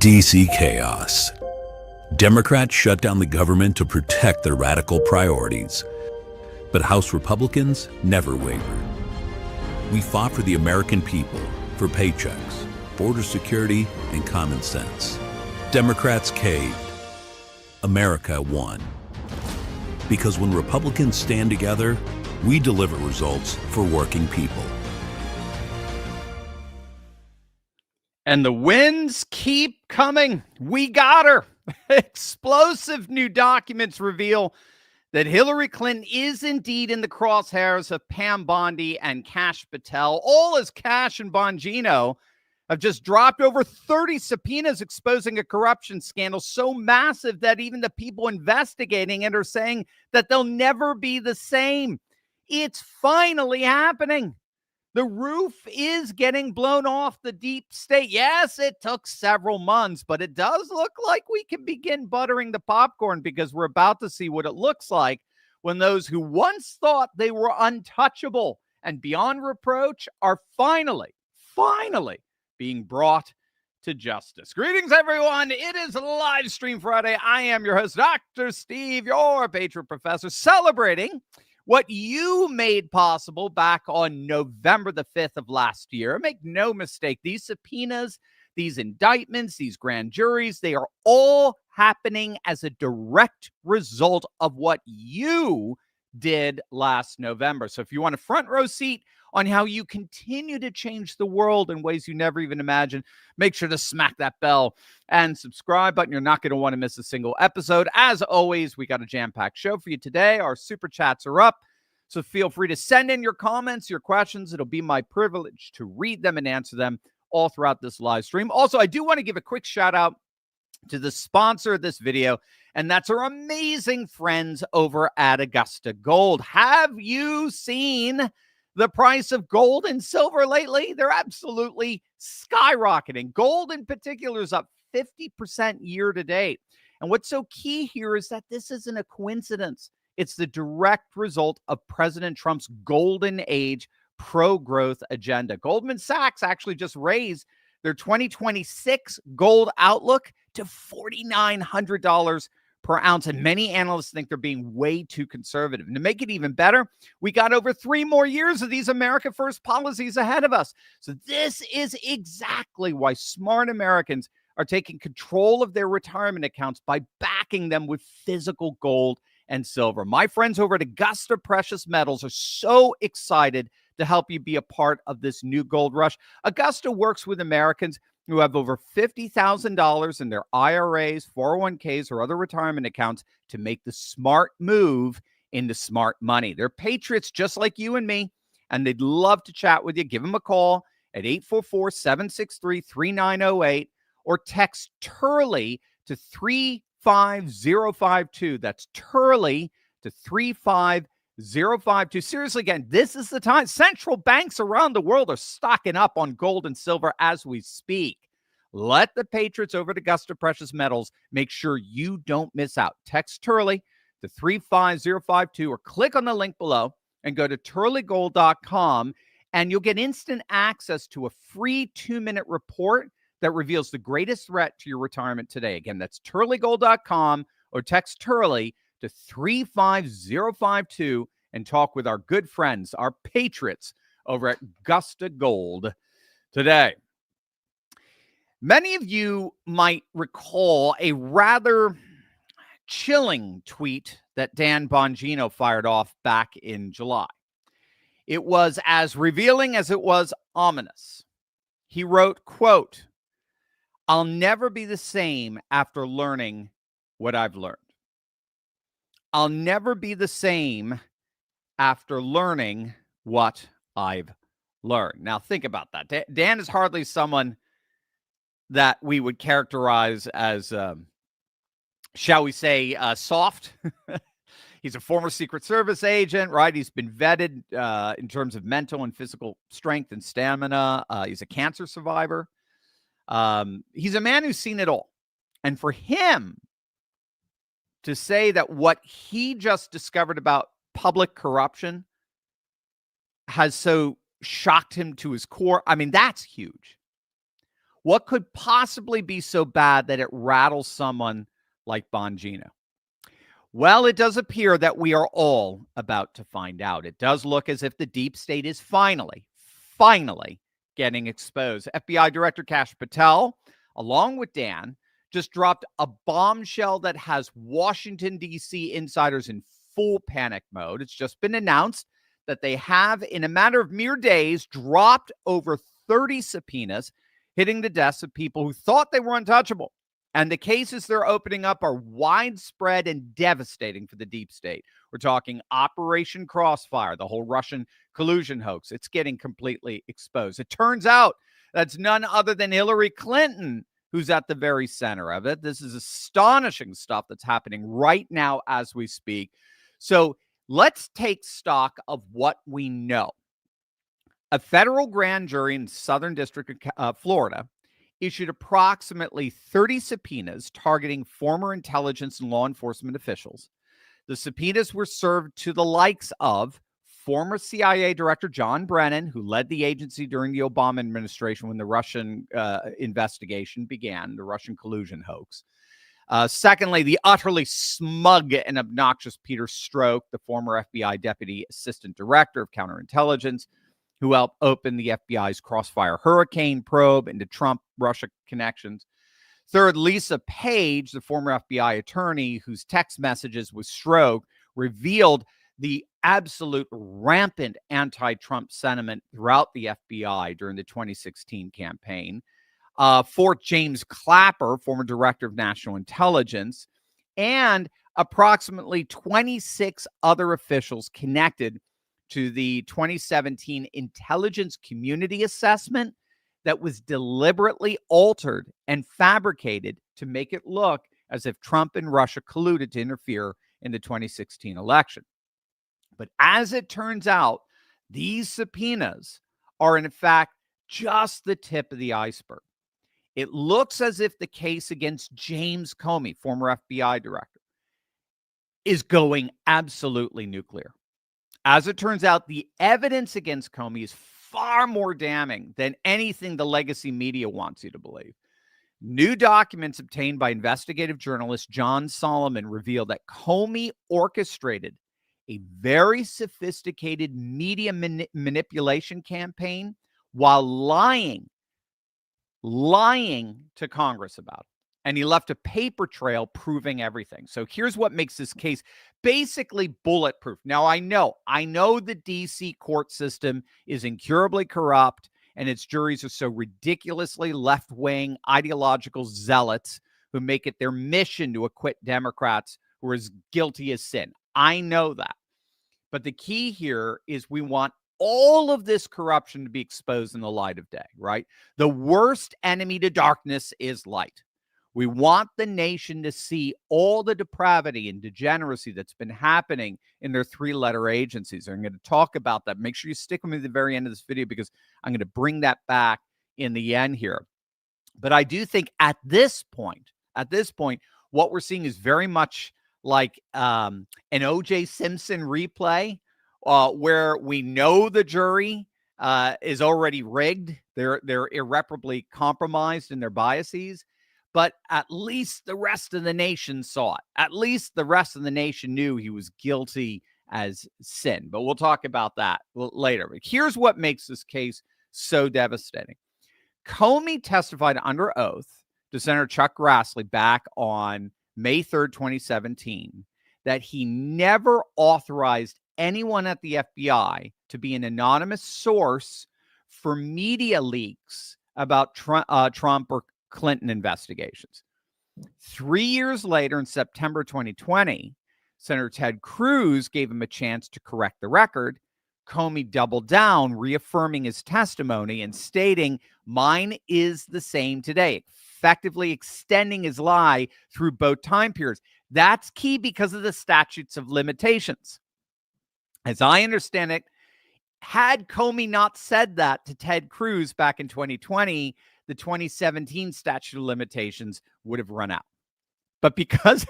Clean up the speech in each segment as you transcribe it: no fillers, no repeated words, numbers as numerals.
DC chaos. Democrats shut down the government to protect their radical priorities. But House Republicans never wavered. We fought for the American people, for paychecks, border security, and common sense. Democrats caved. America won. Because when Republicans stand together, we deliver results for working people. And the wins keep coming. We got her. Explosive new documents reveal that Hillary Clinton is indeed in the crosshairs of Pam Bondi and Kash Patel, all as Kash and Bongino have just dropped over 30 subpoenas exposing a corruption scandal so massive that even the people investigating it are saying that they'll never be the same. It's finally happening. The roof is getting blown off the deep state. Yes, it took several months, but it does look like we can begin buttering the popcorn because we're about to see what it looks like when those who once thought they were untouchable and beyond reproach are finally being brought to justice. Greetings, everyone. It is Live Stream Friday. I am your host, Dr. Steve, your Patriot Professor, celebrating what you made possible back on November the 5th of last year. Make no mistake, these subpoenas, these indictments, these grand juries, they are all happening as a direct result of what you did last November. So if you want a front row seat on how you continue to change the world in ways you never even imagined, make sure to smack that bell and subscribe button. You're not going to want to miss a single episode. As always, we got a jam-packed show for you today. Our super chats are up, so feel free to send in your comments, your questions. It'll be my privilege to read them and answer them all throughout this live stream. Also, I do want to give a quick shout out to the sponsor of this video, and that's our amazing friends over at Augusta Gold. Have you seen the price of gold and silver lately? They're absolutely skyrocketing. Gold in particular is up 50% year to date. And what's so key here is that this isn't a coincidence. It's the direct result of President Trump's golden age pro-growth agenda. Goldman Sachs actually just raised their 2026 gold outlook to $4,900 per ounce, and many analysts think they're being way too conservative. And to make it even better, we got over 3 more years of these America First policies ahead of us. So this is exactly why smart Americans are taking control of their retirement accounts by backing them with physical gold and silver. My friends over at Augusta Precious Metals are so excited to help you be a part of this new gold rush. Augusta works with Americans who have over $50,000 in their IRAs, 401ks, or other retirement accounts to make the smart move into smart money. They're patriots just like you and me, and they'd love to chat with you. Give them a call at 844-763-3908 or text Turley to 35052. That's Turley to 35052. Seriously, again, this is the time. Central banks around the world are stocking up on gold and silver as we speak. Let the patriots over at Augusta Precious Metals make sure you don't miss out. Text Turley to 35052 or click on the link below and go to turleygold.com, and you'll get instant access to a free 2-minute report that reveals the greatest threat to your retirement today. Again, that's turleygold.com or text Turley to 35052 and talk with our good friends, our patriots over at Augusta Gold today. Many of you might recall a rather chilling tweet that Dan Bongino fired off back in July. It was as revealing as it was ominous. He wrote, quote, "I'll never be the same after learning what I've learned. I'll never be the same after learning what I've learned." Now, think about that. Dan is hardly someone that we would characterize as, shall we say, soft. He's a former Secret Service agent, right? He's been vetted in terms of mental and physical strength and stamina. He's a cancer survivor. He's a man who's seen it all. And for him to say that what he just discovered about public corruption has so shocked him to his core, I mean, that's huge. What could possibly be so bad that it rattles someone like Bongino? Well, it does appear that we are all about to find out. It does look as if the deep state is finally getting exposed. FBI Director Kash Patel, along with Dan, just dropped a bombshell that has Washington, D.C. insiders in full panic mode. It's just been announced that they have, in a matter of mere days, dropped over 30 subpoenas, hitting the desks of people who thought they were untouchable. And the cases they're opening up are widespread and devastating for the deep state. We're talking Operation Crossfire, the whole Russian collusion hoax. It's getting completely exposed. It turns out that's none other than Hillary Clinton who's at the very center of it. This is astonishing stuff that's happening right now as we speak. So let's take stock of what we know. A federal grand jury in Southern District of Florida issued approximately 30 subpoenas targeting former intelligence and law enforcement officials. The subpoenas were served to the likes of former CIA Director John Brennan, who led the agency during the Obama administration when the Russian investigation began, the Russian collusion hoax. Secondly, the utterly smug and obnoxious Peter Strzok, the former FBI Deputy Assistant Director of Counterintelligence, who helped open the FBI's Crossfire Hurricane probe into Trump-Russia connections. Third, Lisa Page, the former FBI attorney whose text messages with Strzok revealed the absolute rampant anti-Trump sentiment throughout the FBI during the 2016 campaign. Fourth, James Clapper, former director of national intelligence, and approximately 26 other officials connected to the 2017 intelligence community assessment that was deliberately altered and fabricated to make it look as if Trump and Russia colluded to interfere in the 2016 election. But as it turns out, these subpoenas are in fact just the tip of the iceberg. It looks as if the case against James Comey, former FBI director, is going absolutely nuclear. As it turns out, the evidence against Comey is far more damning than anything the legacy media wants you to believe. New documents obtained by investigative journalist John Solomon reveal that Comey orchestrated a very sophisticated media manipulation campaign while lying to Congress about it. And he left a paper trail proving everything. So here's what makes this case basically bulletproof. Now, I know the D.C. court system is incurably corrupt and its juries are so ridiculously left-wing ideological zealots who make it their mission to acquit Democrats who are as guilty as sin. I know that. But the key here is we want all of this corruption to be exposed in the light of day, right? The worst enemy to darkness is light. We want the nation to see all the depravity and degeneracy that's been happening in their three-letter agencies. I'm going to talk about that. Make sure you stick with me at the very end of this video because I'm going to bring that back in the end here. But I do think at this point, what we're seeing is very much like an O.J. Simpson replay where we know the jury is already rigged. They're irreparably compromised in their biases. But at least the rest of the nation saw it. At least the rest of the nation knew he was guilty as sin. But we'll talk about that later. But here's what makes this case so devastating. Comey testified under oath to Senator Chuck Grassley back on May 3rd, 2017, that he never authorized anyone at the FBI to be an anonymous source for media leaks about Trump or Clinton investigations. 3 years later, in September 2020, Senator Ted Cruz gave him a chance to correct the record. Comey doubled down, reaffirming his testimony and stating, "Mine is the same today," effectively extending his lie through both time periods. That's key because of the statutes of limitations. As I understand it, had Comey not said that to Ted Cruz back in 2020, the 2017 statute of limitations would have run out. But because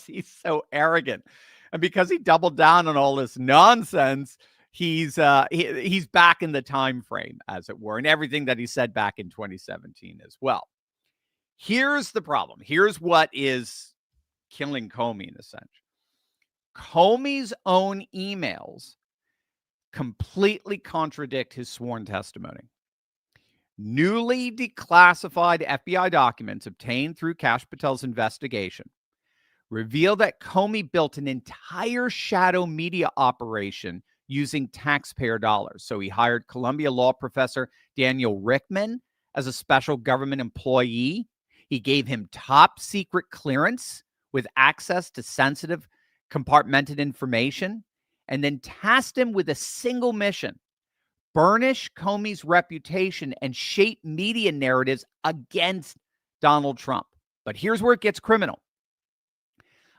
he's so arrogant and because he doubled down on all this nonsense, he's back in the time frame, as it were, and everything that he said back in 2017 as well. Here's the problem. Here's what is killing Comey in a sense. Comey's own emails completely contradict his sworn testimony. Newly declassified FBI documents obtained through Kash Patel's investigation reveal that Comey built an entire shadow media operation using taxpayer dollars. So he hired Columbia law professor Daniel Rickman as a special government employee. He gave him top secret clearance with access to sensitive compartmented information, and then tasked him with a single mission: burnish Comey's reputation and shape media narratives against Donald Trump. But here's where it gets criminal.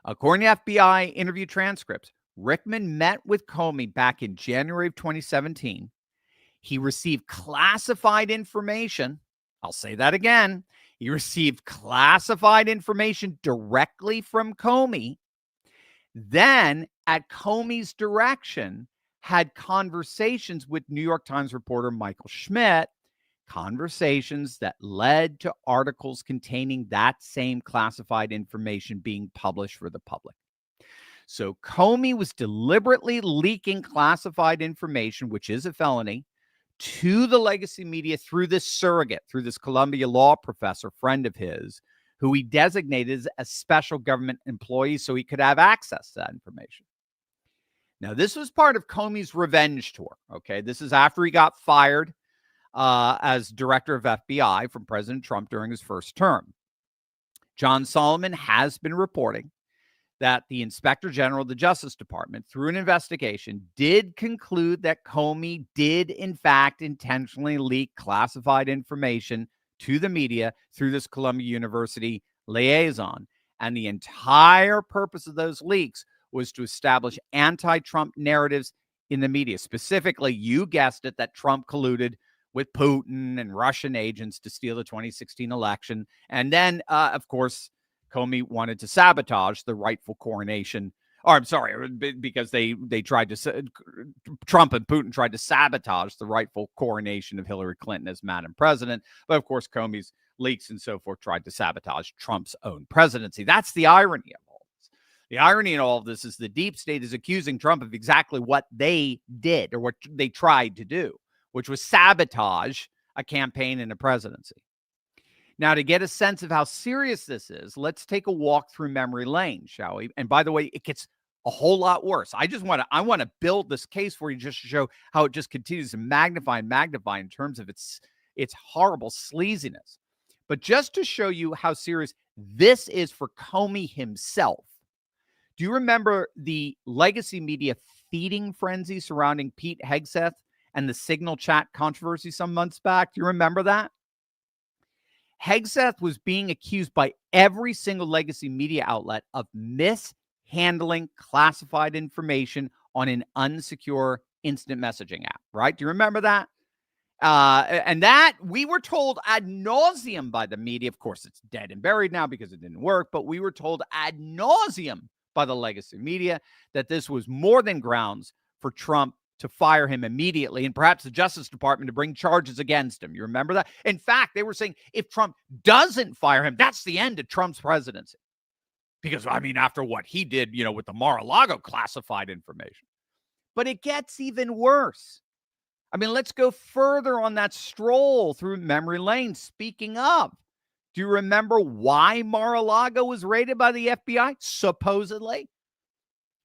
According to FBI interview transcripts, Rickman met with Comey back in January of 2017. He received classified information. I'll say that again. He received classified information directly from Comey. Then, at Comey's direction, had conversations with New York Times reporter Michael Schmidt, conversations that led to articles containing that same classified information being published for the public. So Comey was deliberately leaking classified information, which is a felony, to the legacy media through this surrogate, through this Columbia law professor, friend of his, who he designated as a special government employee so he could have access to that information. Now, this was part of Comey's revenge tour, okay? This is after he got fired as director of FBI from President Trump during his first term. John Solomon has been reporting that the Inspector General of the Justice Department, through an investigation, did conclude that Comey did, in fact, intentionally leak classified information to the media through this Columbia University liaison. And the entire purpose of those leaks was to establish anti-Trump narratives in the media. Specifically, you guessed it, that Trump colluded with Putin and Russian agents to steal the 2016 election. And then, of course, Comey wanted to sabotage the rightful coronation. Or I'm sorry, because they tried to, Trump and Putin tried to sabotage the rightful coronation of Hillary Clinton as Madam President. But of course, Comey's leaks and so forth tried to sabotage Trump's own presidency. That's the irony of all this. The irony in all of this is the deep state is accusing Trump of exactly what they did, or what they tried to do, which was sabotage a campaign and a presidency. Now, to get a sense of how serious this is, let's take a walk through memory lane, shall we? And by the way, it gets a whole lot worse. I want to build this case for you just to show how it just continues to magnify in terms of its horrible sleaziness. But just to show you how serious this is for Comey himself, do you remember the legacy media feeding frenzy surrounding Pete Hegseth and the Signal chat controversy some months back? Do you remember that? Hegseth was being accused by every single legacy media outlet of mishandling classified information on an unsecure instant messaging app, right? Do you remember that? And that we were told ad nauseum by the media. Of course, it's dead and buried now because it didn't work, but we were told ad nauseum by the legacy media that this was more than grounds for Trump to fire him immediately, and perhaps the Justice Department to bring charges against him. You remember that? In fact, they were saying if Trump doesn't fire him, that's the end of Trump's presidency. Because, I mean, after what he did, with the Mar-a-Lago classified information. But it gets even worse. I mean, let's go further on that stroll through memory lane. Speaking of, do you remember why Mar-a-Lago was raided by the FBI? Supposedly.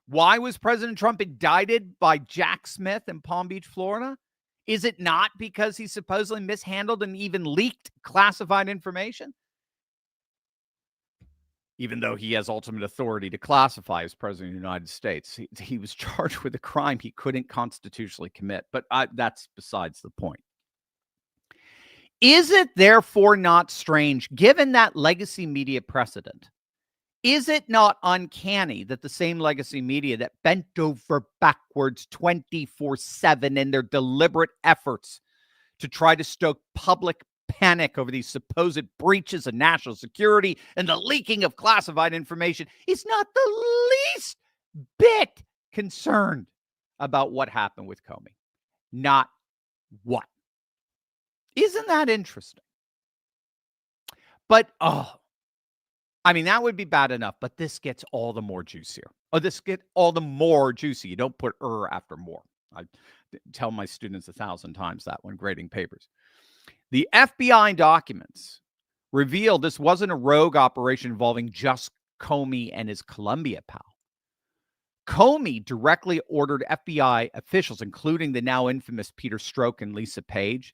Why was President Trump indicted by Jack Smith in Palm Beach, Florida? Is it not because he supposedly mishandled and even leaked classified information? Even though he has ultimate authority to classify as President of the United States, he was charged with a crime he couldn't constitutionally commit. But that's besides the point. Is it therefore not strange, given that legacy media precedent, is it not uncanny that the same legacy media that bent over backwards 24/7 in their deliberate efforts to try to stoke public panic over these supposed breaches of national security and the leaking of classified information is not the least bit concerned about what happened with Comey. Not one. Isn't that interesting? But, I mean, that would be bad enough, but this gets all the more juicier. This gets all the more juicy. You don't put after more. I tell my students 1,000 times that when grading papers. The FBI documents revealed this wasn't a rogue operation involving just Comey and his Columbia pal. Comey directly ordered FBI officials, including the now infamous Peter Strzok and Lisa Page,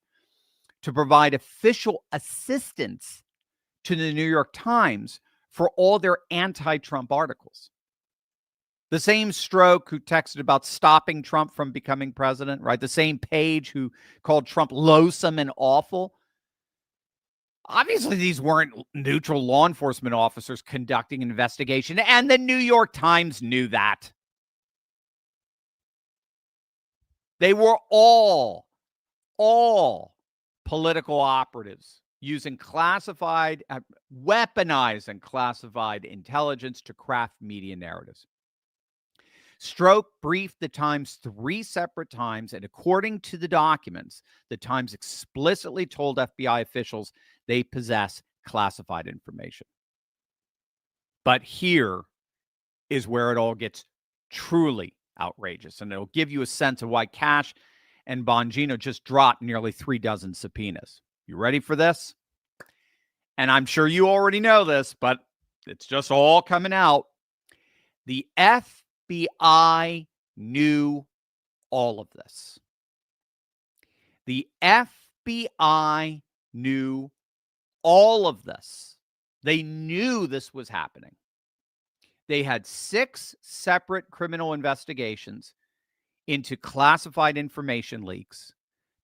to provide official assistance to the New York Times for all their anti-Trump articles. The same Strzok who texted about stopping Trump from becoming president, right? The same Page who called Trump loathsome and awful. Obviously, these weren't neutral law enforcement officers conducting an investigation, and the New York Times knew that. They were all political operatives using classified, weaponizing classified intelligence to craft media narratives. Strzok briefed the Times 3 separate times, and according to the documents, the Times explicitly told FBI officials they possess classified information. But here is where it all gets truly outrageous, and it'll give you a sense of why Kash and Bongino just dropped nearly 3 dozen subpoenas. You ready for this? And I'm sure you already know this, but it's just all coming out. The FBI knew all of this. The FBI knew all of this. They knew this was happening. They had 6 separate criminal investigations into classified information leaks.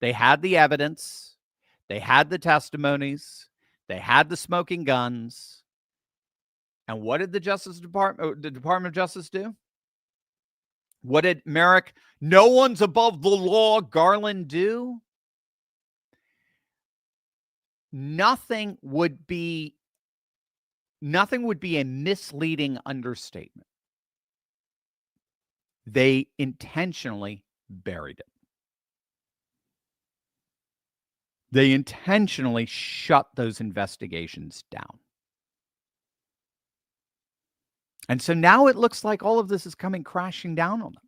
They had the evidence. They had the testimonies. They had the smoking guns. And what did the Department of Justice do? What did Merrick, no one's above the law, Garland do? Nothing would be a misleading understatement. They intentionally buried it. They intentionally shut those investigations down. And so now it looks like all of this is coming crashing down on them.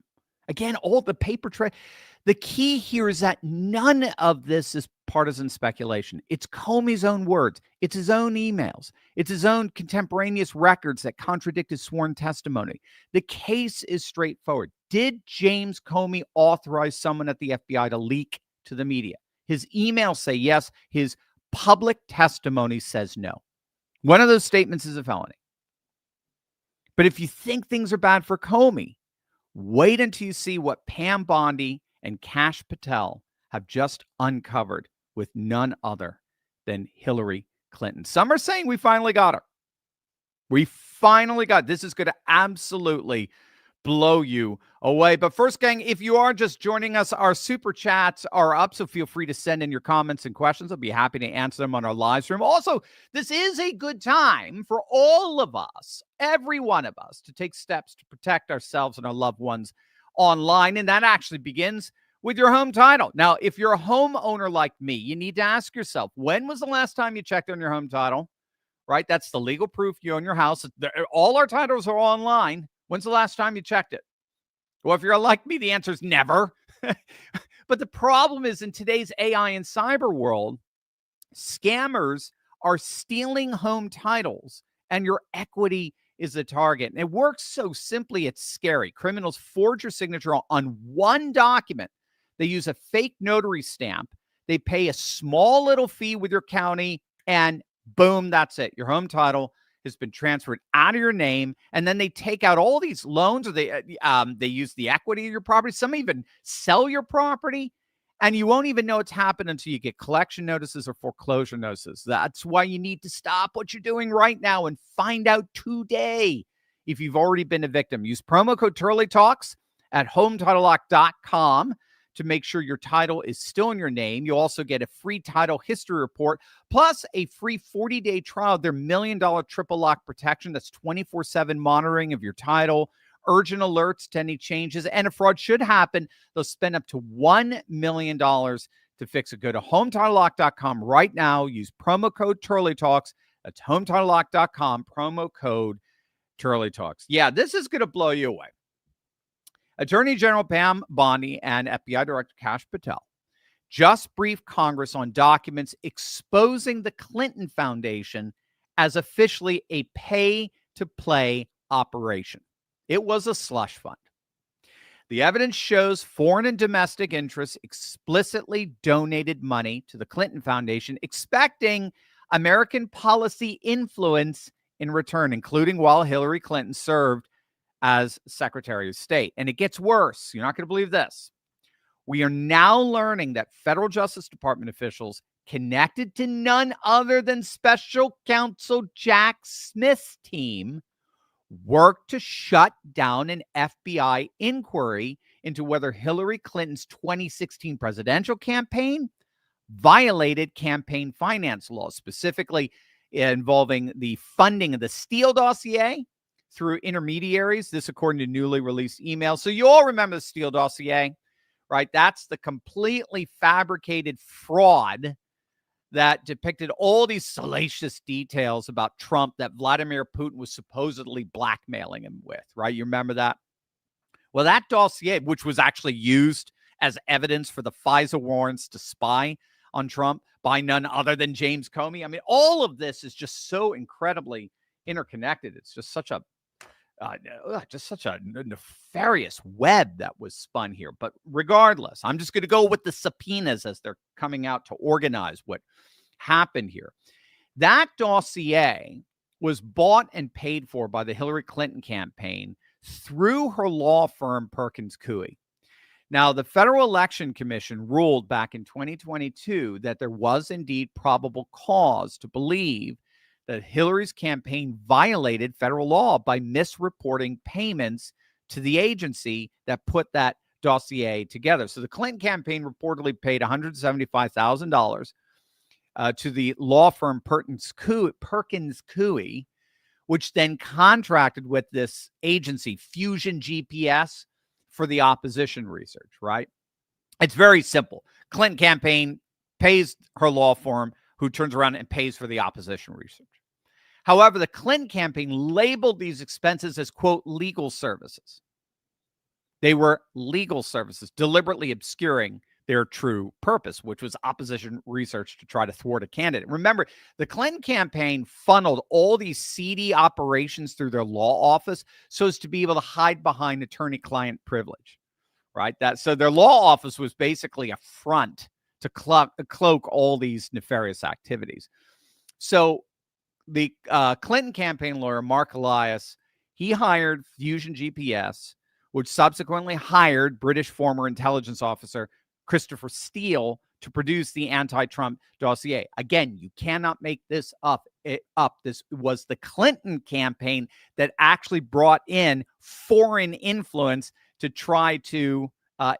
Again, all the paper trail. The key here is that none of this is partisan speculation. It's Comey's own words. It's his own emails. It's his own contemporaneous records that contradict his sworn testimony. The case is straightforward. Did James Comey authorize someone at the FBI to leak to the media? His emails say yes. His public testimony says no. One of those statements is a felony. But if you think things are bad for Comey, wait until you see what Pam Bondi and Kash Patel have just uncovered with none other than Hillary Clinton. Some are saying we finally got her. We finally got. This is going to absolutely blow you away. But first, gang, if you are just joining us, our super chats are up, so feel free to send in your comments and questions. I'll be happy to answer them on our live stream. Also, this is a good time for all of us, every one of us, to take steps to protect ourselves and our loved ones online, and that actually begins with your home title. Now, if you're a homeowner like me, you need to ask yourself, when was the last time you checked on your home title? Right? That's the legal proof you own your house. All our titles are online. When's the last time you checked it? Well, if you're like me, the answer is never. But the problem is, in today's AI and cyber world, scammers are stealing home titles, and your equity is the target. And it works so simply, it's scary. Criminals forge your signature on one document. They use a fake notary stamp. They pay a small little fee with your county, and boom, that's it. Your home title has been transferred out of your name, and then they take out all these loans, or they use the equity of your property. Some even sell your property, and you won't even know it's happened until you get collection notices or foreclosure notices. That's why you need to stop what you're doing right now and find out today if you've already been a victim. Use promo code TurleyTalks at HomeTitleLock.com to make sure your title is still in your name. You'll also get a free title history report, plus a free 40-day trial of their $1 million triple lock protection. That's 24/7 monitoring of your title, urgent alerts to any changes. And if fraud should happen, they'll spend up to $1 million to fix it. Go to HometitleLock.com right now. Use promo code TurleyTalks. That's HometitleLock.com, promo code TurleyTalks. Yeah, this is going to blow you away. Attorney General Pam Bondi and FBI Director Kash Patel just briefed Congress on documents exposing the Clinton Foundation as officially a pay-to-play operation. It was a slush fund. The evidence shows foreign and domestic interests explicitly donated money to the Clinton Foundation, expecting American policy influence in return, including while Hillary Clinton served as Secretary of State. And it gets worse. You're not going to believe this. We are now learning that federal Justice Department officials connected to none other than Special Counsel Jack Smith's team worked to shut down an FBI inquiry into whether Hillary Clinton's 2016 presidential campaign violated campaign finance laws, specifically involving the funding of the Steele dossier through intermediaries. This according to newly released emails. So you all remember the Steele dossier, right? That's the completely fabricated fraud that depicted all these salacious details about Trump that Vladimir Putin was supposedly blackmailing him with, right? You remember that? Well, that dossier, which was actually used as evidence for the FISA warrants to spy on Trump by none other than James Comey. I mean, all of this is just so incredibly interconnected. It's just such a nefarious web that was spun here. But regardless, I'm just going to go with the subpoenas as they're coming out to organize what happened here. That dossier was bought and paid for by the Hillary Clinton campaign through her law firm, Perkins Coie. Now, the Federal Election Commission ruled back in 2022 that there was indeed probable cause to believe that Hillary's campaign violated federal law by misreporting payments to the agency that put that dossier together. So the Clinton campaign reportedly paid $175,000 to the law firm Perkins Coie, which then contracted with this agency, Fusion GPS, for the opposition research, right? It's very simple. Clinton campaign pays her law firm, who turns around and pays for the opposition research. However, the Clinton campaign labeled these expenses as, quote, legal services. They were legal services, deliberately obscuring their true purpose, which was opposition research to try to thwart a candidate. Remember, the Clinton campaign funneled all these seedy operations through their law office so as to be able to hide behind attorney-client privilege, right? So their law office was basically a front to cloak all these nefarious activities. So the Clinton campaign lawyer, Mark Elias, he hired Fusion GPS, which subsequently hired British former intelligence officer Christopher Steele to produce the anti-Trump dossier. Again, you cannot make this up. This was the Clinton campaign that actually brought in foreign influence to try to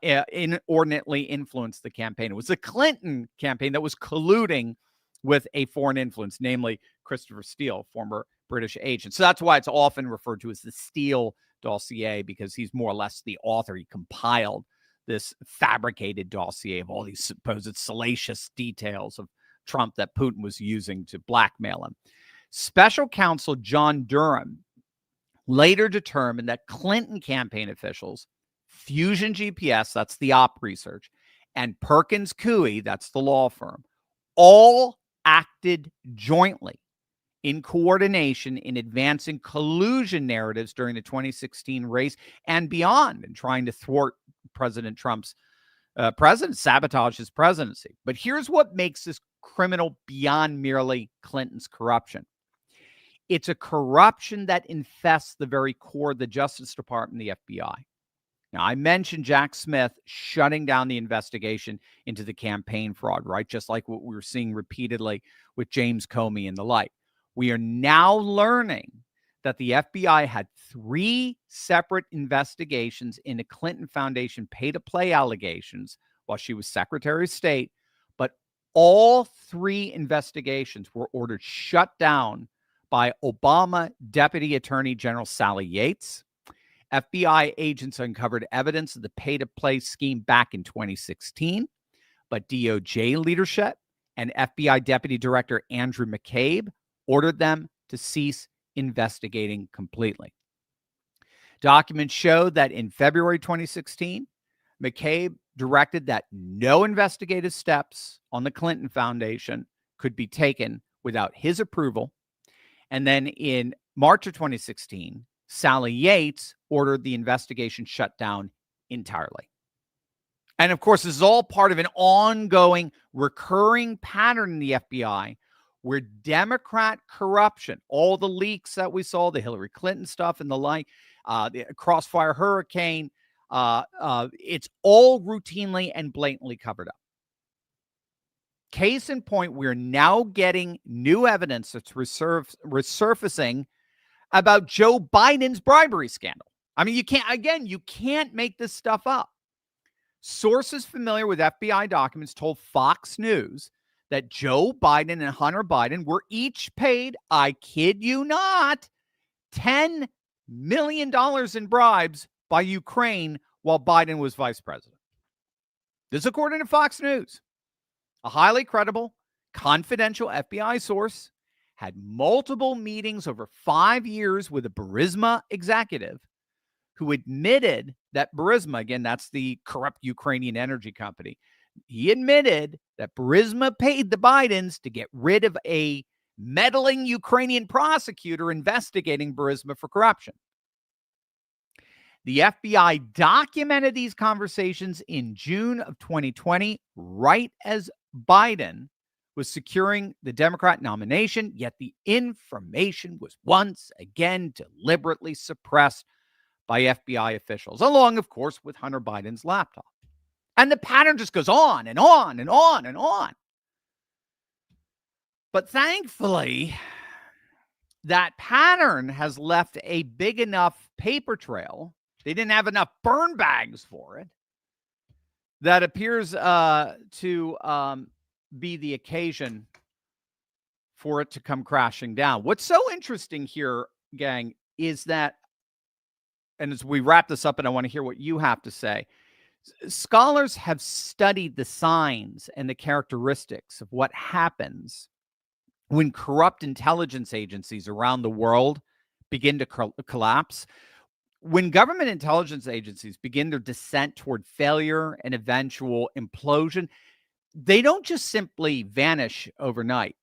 inordinately influence the campaign. It was the Clinton campaign that was colluding with a foreign influence, namely Christopher Steele, former British agent. So that's why it's often referred to as the Steele dossier, because he's more or less the author. He compiled this fabricated dossier of all these supposed salacious details of Trump that Putin was using to blackmail him. Special counsel John Durham later determined that Clinton campaign officials, Fusion GPS, that's the op research, and Perkins Coie, that's the law firm, all acted jointly in coordination in advancing collusion narratives during the 2016 race and beyond, and trying to thwart President Trump's sabotage his presidency. But here's what makes this criminal beyond merely Clinton's corruption. It's a corruption that infests the very core of the Justice Department and the FBI. Now, I mentioned Jack Smith shutting down the investigation into the campaign fraud, right? Just like what we were seeing repeatedly with James Comey and the like. We are now learning that the FBI had 3 separate investigations into Clinton Foundation pay-to-play allegations while she was Secretary of State, but all 3 investigations were ordered shut down by Obama Deputy Attorney General Sally Yates FBI agents uncovered evidence of the pay-to-play scheme back in 2016, but DOJ leadership and FBI Deputy Director Andrew McCabe ordered them to cease investigating completely. Documents show that in February 2016, McCabe directed that no investigative steps on the Clinton Foundation could be taken without his approval. And then in March of 2016, Sally Yates ordered the investigation shut down entirely. And of course, this is all part of an ongoing, recurring pattern in the FBI where Democrat corruption, all the leaks that we saw, the Hillary Clinton stuff and the like, the Crossfire Hurricane, it's all routinely and blatantly covered up. Case in point, we're now getting new evidence that's resurfacing about Joe Biden's bribery scandal. I mean, you can't make this stuff up. Sources familiar with FBI documents told Fox News that Joe Biden and Hunter Biden were each paid, I kid you not, $10 million in bribes by Ukraine while Biden was vice president. This according to Fox News. A highly credible, confidential FBI source had multiple meetings over 5 years with a Burisma executive who admitted that Burisma, again, that's the corrupt Ukrainian energy company, he admitted that Burisma paid the Bidens to get rid of a meddling Ukrainian prosecutor investigating Burisma for corruption. The FBI documented these conversations in June of 2020, right as Biden was securing the Democrat nomination, yet the information was once again deliberately suppressed by FBI officials, along, of course, with Hunter Biden's laptop. And the pattern just goes on and on and on and on. But thankfully, that pattern has left a big enough paper trail. They didn't have enough burn bags for it. That appears to be the occasion for it to come crashing down. What's so interesting here, gang, is that, and as we wrap this up, and I want to hear what you have to say, scholars have studied the signs and the characteristics of what happens when corrupt intelligence agencies around the world begin to collapse. When government intelligence agencies begin their descent toward failure and eventual implosion, they don't just simply vanish overnight.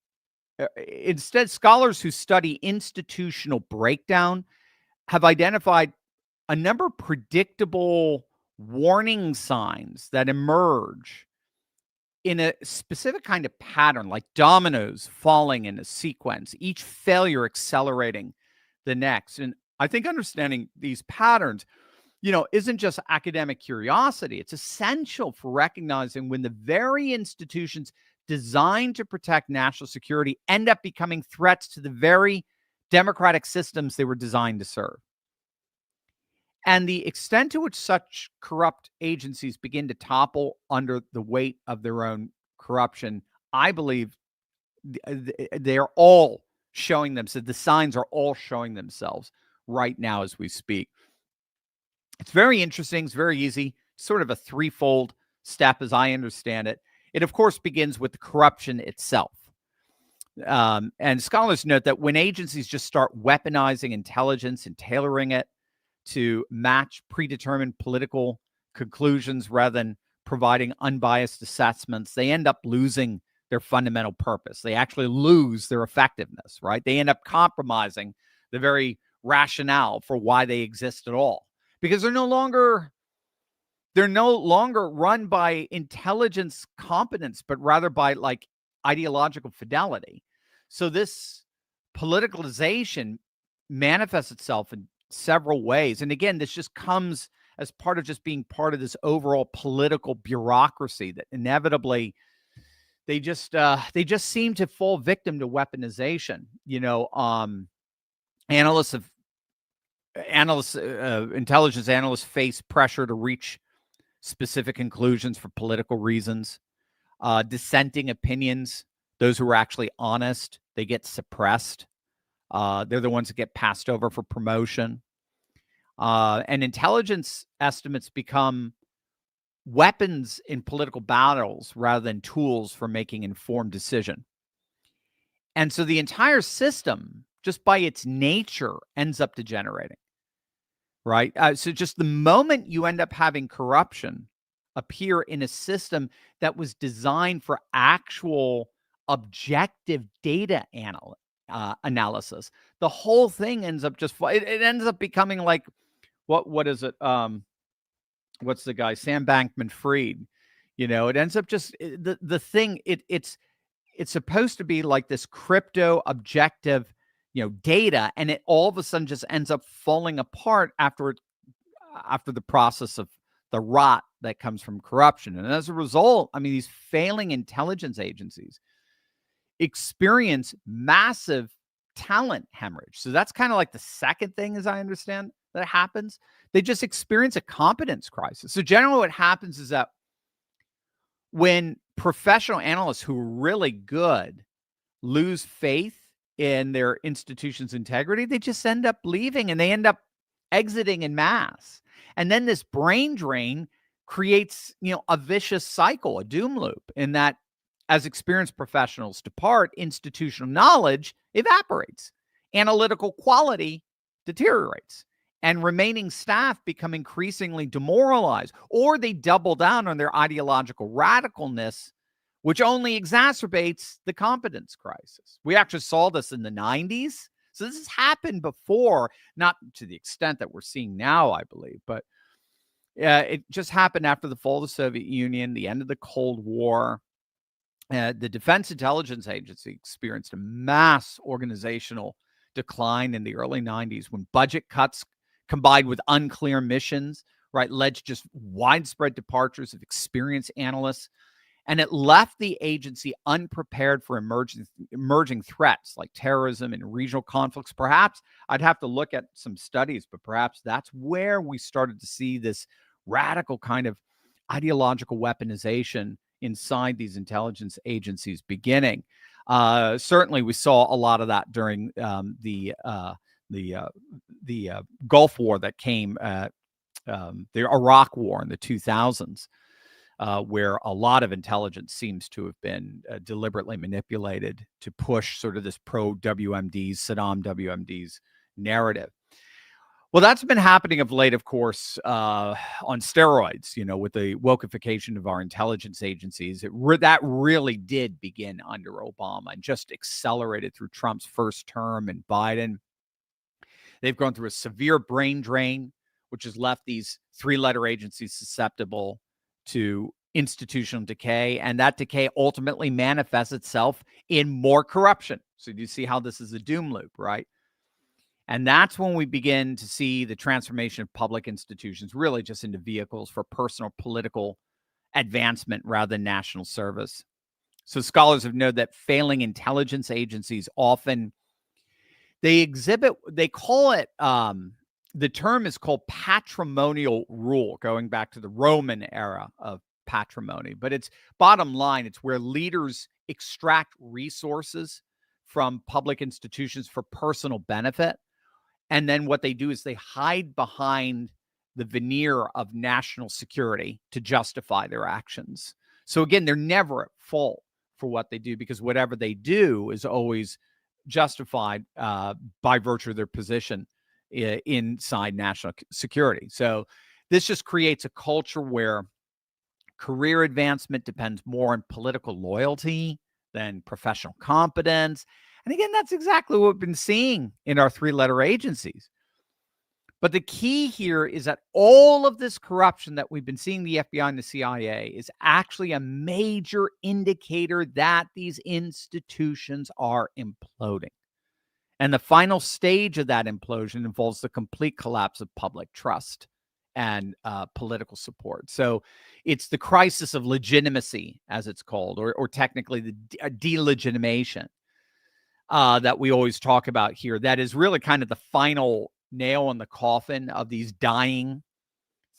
Instead, scholars who study institutional breakdown have identified a number of predictable warning signs that emerge in a specific kind of pattern, like dominoes falling in a sequence, each failure accelerating the next. And I think understanding these patterns, isn't just academic curiosity. It's essential for recognizing when the very institutions designed to protect national security end up becoming threats to the very democratic systems they were designed to serve. And the extent to which such corrupt agencies begin to topple under the weight of their own corruption, I believe they're all showing themselves. The signs are all showing themselves right now as we speak. It's very interesting. It's very easy. Sort of a threefold step as I understand it. It, of course, begins with the corruption itself. And scholars note that when agencies just start weaponizing intelligence and tailoring it to match predetermined political conclusions rather than providing unbiased assessments, they end up losing their fundamental purpose. They actually lose their effectiveness, right? They end up compromising the very rationale for why they exist at all, because they're no longer run by intelligence competence, but rather by like ideological fidelity. So this politicalization manifests itself in several ways. And again, this just comes as part of just being part of this overall political bureaucracy that inevitably they just seem to fall victim to weaponization. Intelligence analysts face pressure to reach specific conclusions for political reasons. Dissenting opinions, those who are actually honest, they get suppressed. They're the ones that get passed over for promotion. And intelligence estimates become weapons in political battles rather than tools for making informed decision. And so the entire system, just by its nature, ends up degenerating, right? So just the moment you end up having corruption appear in a system that was designed for actual objective data analysis, the whole thing ends up it ends up becoming like, what is it? What's the guy? Sam Bankman-Fried. It ends up just the thing. It's supposed to be like this crypto objective, data, and it all of a sudden just ends up falling apart after the process of the rot that comes from corruption. And as a result, I mean, these failing intelligence agencies experience massive talent hemorrhage. So that's kind of like the second thing, as I understand, that happens. They just experience a competence crisis. So generally what happens is that when professional analysts who are really good lose faith in their institution's integrity, they just end up leaving and they end up exiting in mass. And then this brain drain creates, a vicious cycle, a doom loop, in that as experienced professionals depart, institutional knowledge evaporates, analytical quality deteriorates, and remaining staff become increasingly demoralized, or they double down on their ideological radicalness, which only exacerbates the competence crisis. We actually saw this in the 90s. So this has happened before, not to the extent that we're seeing now, I believe, but it just happened after the fall of the Soviet Union, the end of the Cold War. The Defense Intelligence Agency experienced a mass organizational decline in the early 90s when budget cuts combined with unclear missions, right, led to just widespread departures of experienced analysts. And it left the agency unprepared for emerging threats like terrorism and regional conflicts. Perhaps I'd have to look at some studies, but perhaps that's where we started to see this radical kind of ideological weaponization inside these intelligence agencies beginning. Certainly, we saw a lot of that during the Gulf War that came, the Iraq War in the 2000s. Where a lot of intelligence seems to have been deliberately manipulated to push sort of this pro-WMDs, Saddam WMDs narrative. Well, that's been happening of late, of course, on steroids, with the wokeification of our intelligence agencies. That really did begin under Obama and just accelerated through Trump's first term and Biden. They've gone through a severe brain drain, which has left these three-letter agencies susceptible to institutional decay, and that decay ultimately manifests itself in more corruption. So you see how this is a doom loop, right? And that's when we begin to see the transformation of public institutions really just into vehicles for personal political advancement rather than national service. So scholars have noted that failing intelligence agencies often, they call it, the term is called patrimonial rule, going back to the Roman era of patrimony. But it's bottom line, it's where leaders extract resources from public institutions for personal benefit. And then what they do is they hide behind the veneer of national security to justify their actions. So again, they're never at fault for what they do, because whatever they do is always justified by virtue of their position inside national security. So this just creates a culture where career advancement depends more on political loyalty than professional competence. And again, that's exactly what we've been seeing in our three-letter agencies. But the key here is that all of this corruption that we've been seeing the FBI and the CIA is actually a major indicator that these institutions are imploding. And the final stage of that implosion involves the complete collapse of public trust and political support. So it's the crisis of legitimacy, as it's called, or technically the delegitimation that we always talk about here. That is really kind of the final nail in the coffin of these dying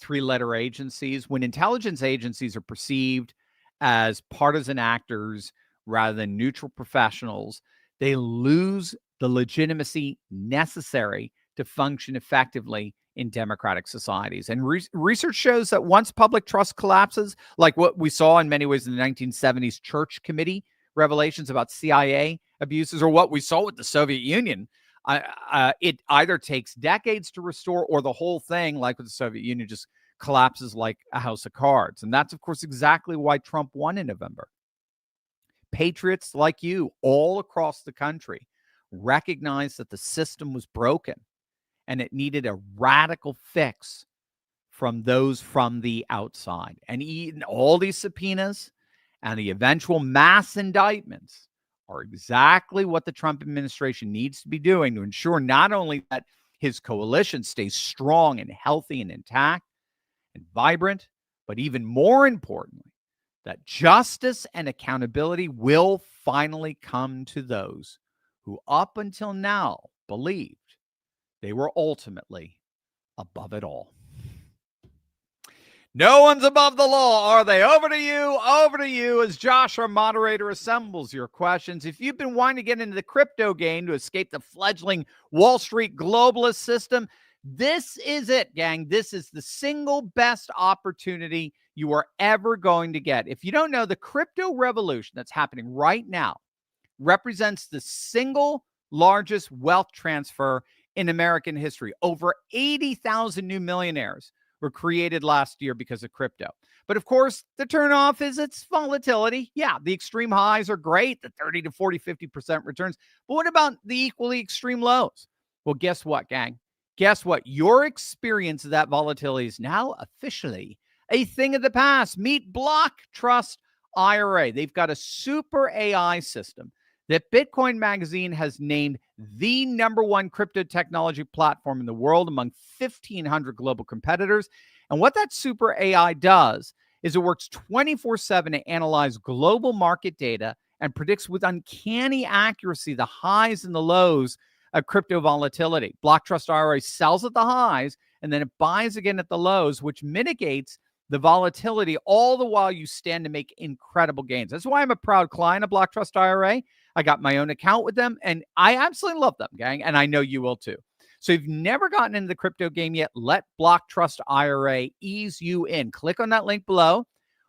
three-letter agencies. When intelligence agencies are perceived as partisan actors rather than neutral professionals, they lose the legitimacy necessary to function effectively in democratic societies. And research shows that once public trust collapses, like what we saw in many ways in the 1970s Church Committee revelations about CIA abuses, or what we saw with the Soviet Union, it either takes decades to restore, or the whole thing, like with the Soviet Union, just collapses like a house of cards. And that's, of course, exactly why Trump won in November. Patriots like you all across the country recognized that the system was broken and it needed a radical fix from those from the outside. And all these subpoenas and the eventual mass indictments are exactly what the Trump administration needs to be doing to ensure not only that his coalition stays strong and healthy and intact and vibrant, but even more importantly, that justice and accountability will finally come to those who up until now believed they were ultimately above it all. No one's above the law, are they? Over to you as Josh, our moderator, assembles your questions. If you've been wanting to get into the crypto game to escape the fledgling Wall Street globalist system, this is it, gang. This is the single best opportunity you are ever going to get. If you don't know, the crypto revolution that's happening right now represents the single largest wealth transfer in American history. Over 80,000 new millionaires were created last year because of crypto. But of course, the turnoff is its volatility. Yeah, the extreme highs are great, the 30 to 40, 50% returns. But what about the equally extreme lows? Well, guess what, gang? Guess what? Your experience of that volatility is now officially a thing of the past. Meet Block Trust IRA. They've got a super AI system that Bitcoin Magazine has named the #1 crypto technology platform in the world among 1,500 global competitors. And what that super AI does is it works 24/7 to analyze global market data and predicts with uncanny accuracy the highs and the lows of crypto volatility. Block Trust IRA sells at the highs and then it buys again at the lows, which mitigates the volatility, all the while you stand to make incredible gains. That's why I'm a proud client of Block Trust IRA. I got my own account with them, and I absolutely love them, gang, and I know you will too. So if you've never gotten into the crypto game yet, let Block Trust IRA ease you in. Click on that link below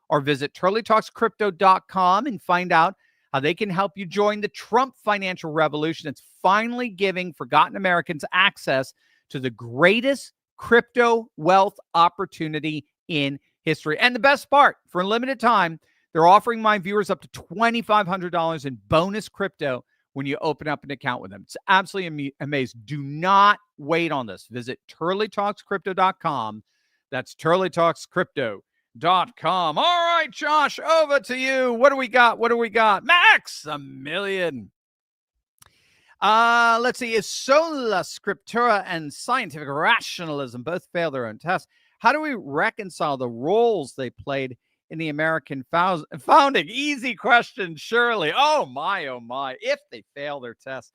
or visit turleytalkscrypto.com and find out how they can help you join the Trump financial revolution that's finally giving forgotten Americans access to the greatest crypto wealth opportunity in history. And the best part, for a limited time, they're offering my viewers up to $2,500 in bonus crypto when you open up an account with them. It's absolutely amazing. Do not wait on this. Visit turleytalkscrypto.com. That's turleytalkscrypto.com. All right, Josh, over to you. What do we got? Maximilian. Let's see. Is sola scriptura and scientific rationalism both fail their own tests? How do we reconcile the roles they played in the American founding? Easy question, surely. Oh my, if they fail their test.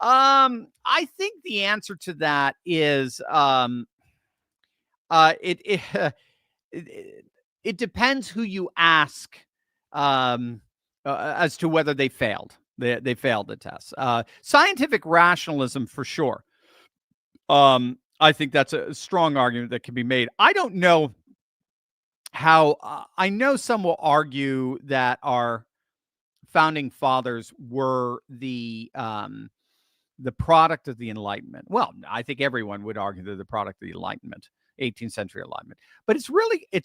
I think the answer to that is it depends who you ask as to whether they failed. They failed the test. Scientific rationalism, for sure. I think that's a strong argument that can be made. I don't know how. I know some will argue that our founding fathers were the product of the Enlightenment. Well, I think everyone would argue they're the product of the Enlightenment, 18th century Enlightenment. But it's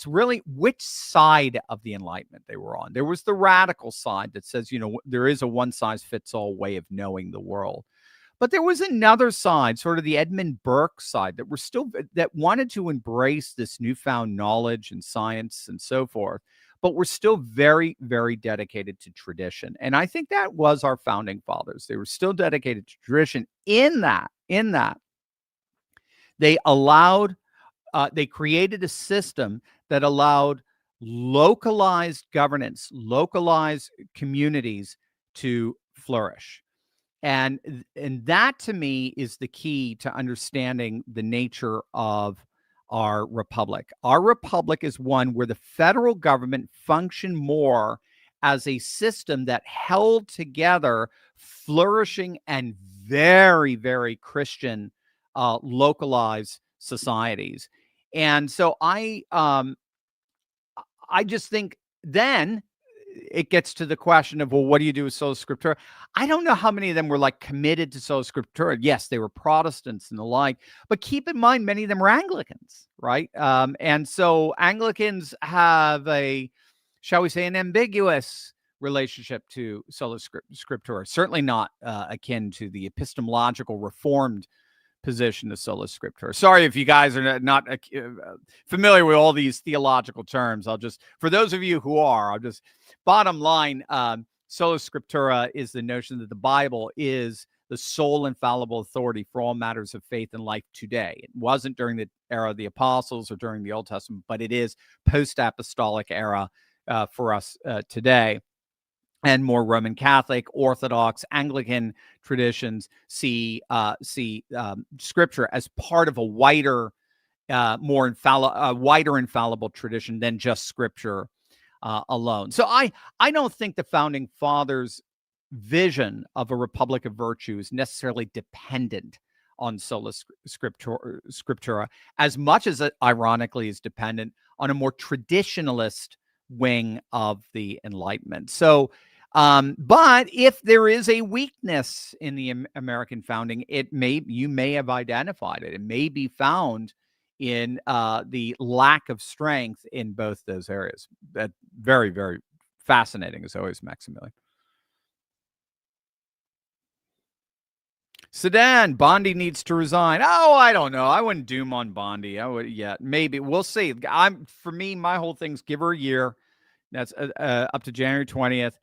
really which side of the Enlightenment they were on. There was the radical side that says, there is a one-size-fits-all way of knowing the world. But there was another side, sort of the Edmund Burke side, that wanted to embrace this newfound knowledge and science and so forth, but were still very, very dedicated to tradition. And I think that was our founding fathers. They were still dedicated to tradition in that they created a system that allowed localized governance, localized communities to flourish. And that, to me, is the key to understanding the nature of our republic. Our republic is one where the federal government functioned more as a system that held together flourishing and very, very Christian localized societies. And so I just think then it gets to the question of, well, what do you do with Sola Scriptura? I don't know how many of them were like committed to Sola Scriptura. Yes, they were Protestants and the like, but keep in mind, many of them were Anglicans, right? And so Anglicans have a, shall we say, an ambiguous relationship to Sola Scriptura, certainly not akin to the epistemological Reformed position of Sola Scriptura. Sorry if you guys are not familiar with all these theological terms. For those of you who are, bottom line, Sola Scriptura is the notion that the Bible is the sole infallible authority for all matters of faith and life today. It wasn't during the era of the apostles or during the Old Testament, but it is post-apostolic era for us today. And more Roman Catholic, Orthodox, Anglican traditions see Scripture as part of a wider, wider infallible tradition than just Scripture alone. So I don't think the founding fathers' vision of a republic of virtue is necessarily dependent on Sola Scriptura as much as it ironically is dependent on a more traditionalist wing of the Enlightenment. So, but if there is a weakness in the American founding, you may have identified it. It may be found in the lack of strength in both those areas. That very, very fascinating as always, Maximilian. Sedan, Bondi needs to resign. Oh, I don't know. I wouldn't doom on Bondi. Maybe we'll see. For me, my whole thing's give her a year. That's up to January 20th.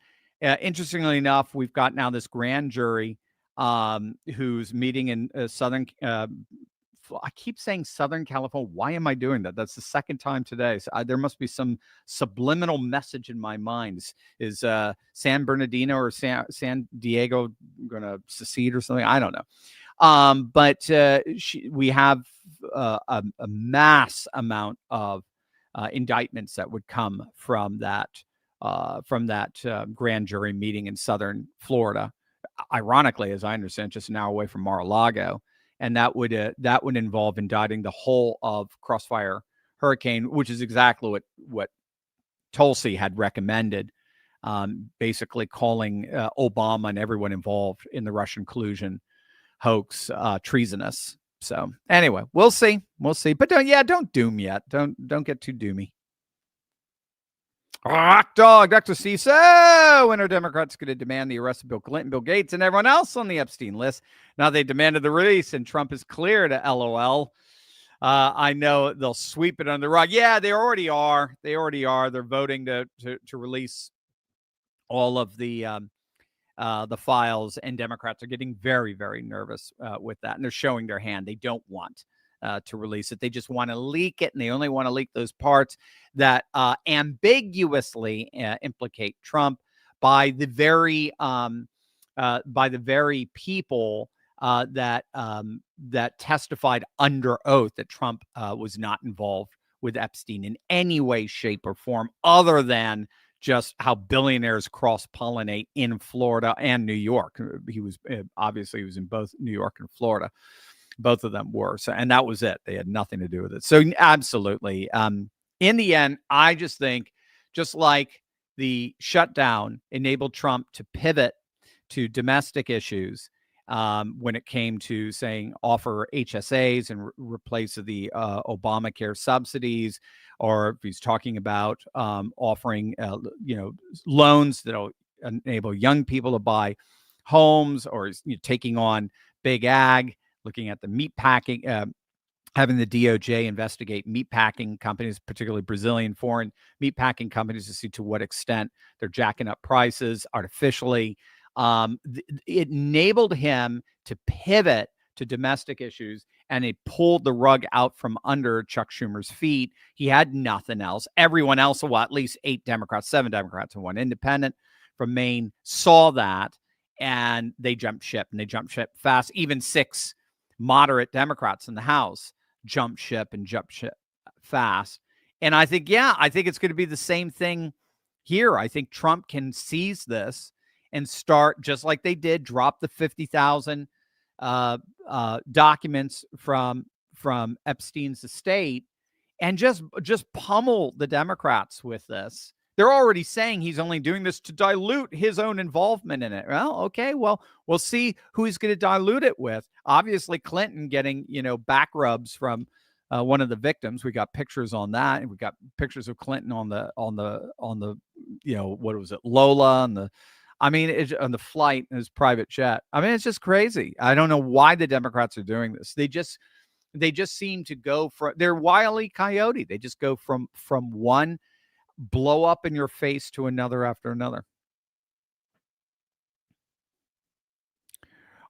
Interestingly enough, we've got now this grand jury who's meeting in Southern. I keep saying Southern California. Why am I doing that? That's the second time today. So there must be some subliminal message in my mind. Is San Bernardino or San Diego going to secede or something? I don't know. But we have a mass amount of indictments that would come from that grand jury meeting in Southern Florida. Ironically, as I understand, just an hour away from Mar-a-Lago. And that would involve indicting the whole of Crossfire Hurricane, which is exactly what Tulsi had recommended, basically calling Obama and everyone involved in the Russian collusion hoax treasonous. So anyway, we'll see. But don't doom yet. Don't get too doomy. Rock dog, Dr. C. So when are Democrats going to demand the arrest of Bill Clinton, Bill Gates, and everyone else on the Epstein list? Now they demanded the release, and Trump is clear to LOL. I know they'll sweep it under the rug. Yeah, they already are. They're voting to release all of the files, and Democrats are getting very, very nervous with that, and they're showing their hand. They don't want to release it. They just want to leak it, and they only want to leak those parts that ambiguously implicate Trump by the very people that testified under oath that Trump was not involved with Epstein in any way, shape, or form, other than just how billionaires cross-pollinate in Florida and New York. He was in both New York and Florida. Both of them were. So, and that was it. They had nothing to do with it. So absolutely. In the end, I just think, just like the shutdown enabled Trump to pivot to domestic issues when it came to saying offer HSAs and replace the Obamacare subsidies, or if he's talking about offering loans that'll enable young people to buy homes, or taking on big ag, looking at the meat packing, having the DOJ investigate meat packing companies, particularly Brazilian foreign meat packing companies, to see to what extent they're jacking up prices artificially. It enabled him to pivot to domestic issues, and it pulled the rug out from under Chuck Schumer's feet. He had nothing else. Everyone else, at least 7 Democrats and 1 independent from Maine, saw that, and they jumped ship, and they jumped ship fast. Even 6 moderate Democrats in the House jumped ship fast. And I think it's going to be the same thing here. I think Trump can seize this and start, just like they did, drop the 50,000 documents from Epstein's estate and just pummel the Democrats with this. They're already saying he's only doing this to dilute his own involvement in it. Well, okay, well, we'll see who he's going to dilute it with. Obviously, Clinton getting, back rubs from one of the victims. We got pictures on that, and we got pictures of Clinton on the what was it, Lola, on the flight in his private jet. I mean, it's just crazy. I don't know why the Democrats are doing this. They just seem to go from, they're Wile E. Coyote. They just go from one blow up in your face to another after another.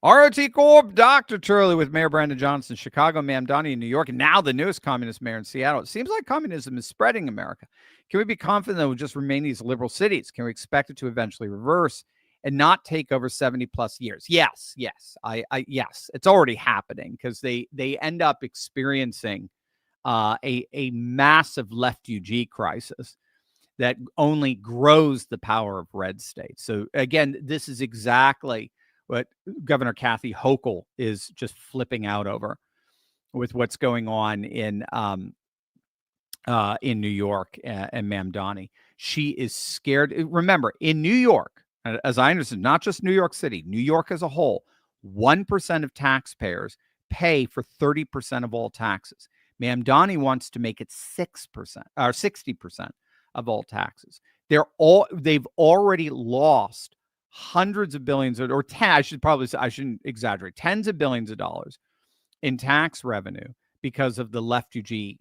ROT Corp, Dr. Turley with Mayor Brandon Johnson, Chicago, Mamdani in New York, and now the newest communist mayor in Seattle. It seems like communism is spreading in America. Can we be confident that it will just remain these liberal cities? Can we expect it to eventually reverse and not take over 70 plus years? Yes. Yes, it's already happening because they end up experiencing a massive refugee crisis that only grows the power of red states. So again, this is exactly what Governor Kathy Hochul is just flipping out over with what's going on in New York and Mamdani. She is scared. Remember, in New York, as I understand, not just New York City, New York as a whole, 1% of taxpayers pay for 30% of all taxes. Mamdani wants to make it 6% or 60% of all taxes. They've already lost hundreds of billions I shouldn't exaggerate, tens of billions of dollars in tax revenue because of the refugee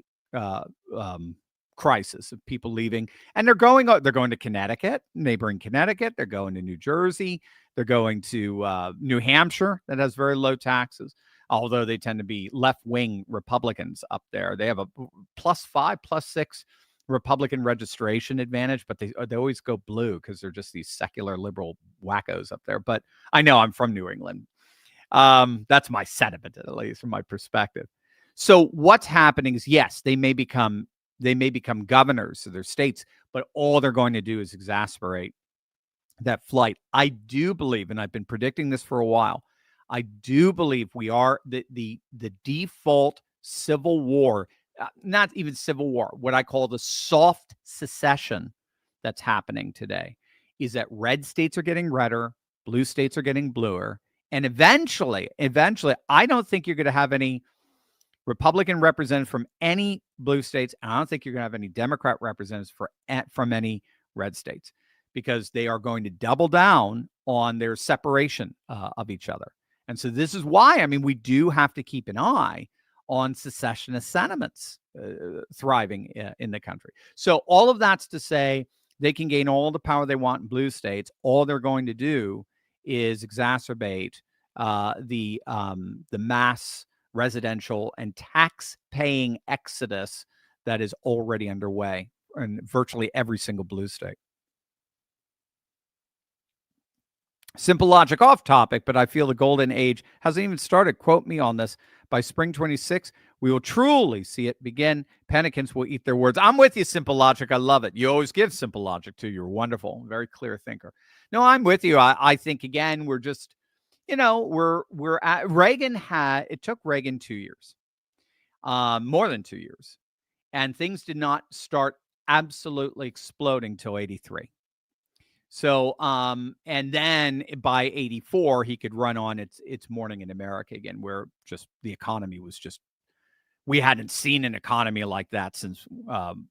crisis of people leaving. And they're going to Connecticut, neighboring Connecticut. They're going to New Jersey. They're going to New Hampshire that has very low taxes, although they tend to be left-wing Republicans up there. They have a +5, +6 Republican registration advantage, but they always go blue because they're just these secular liberal wackos up there. But I know I'm from New England. That's my sentiment, at least from my perspective. So what's happening is, yes, they may become governors of their states, but all they're going to do is exacerbate that flight. I do believe, and I've been predicting this for a while, I do believe we are the default civil war. Not even civil war, what I call the soft secession that's happening today is that red states are getting redder, blue states are getting bluer. And eventually, I don't think you're going to have any Republican representatives from any blue states. And I don't think you're going to have any Democrat representatives from any red states, because they are going to double down on their separation of each other. And so this is why, we do have to keep an eye on secessionist sentiments thriving in the country. So all of that's to say they can gain all the power they want in blue states. All they're going to do is exacerbate the mass residential and tax-paying exodus that is already underway in virtually every single blue state. Simple logic off topic, but I feel the golden age hasn't even started. Quote me on this. By spring 26, we will truly see it begin. Penitents will eat their words. I'm with you, Simple Logic. I love it. You always give Simple Logic to. You're wonderful, very clear thinker. No, I'm with you. I think, again, we're just, we're at Reagan it took Reagan 2 years, more than 2 years. And things did not start absolutely exploding till 83. So, and then by 84, he could run on its morning in America again, where just the economy was just, we hadn't seen an economy like that since, in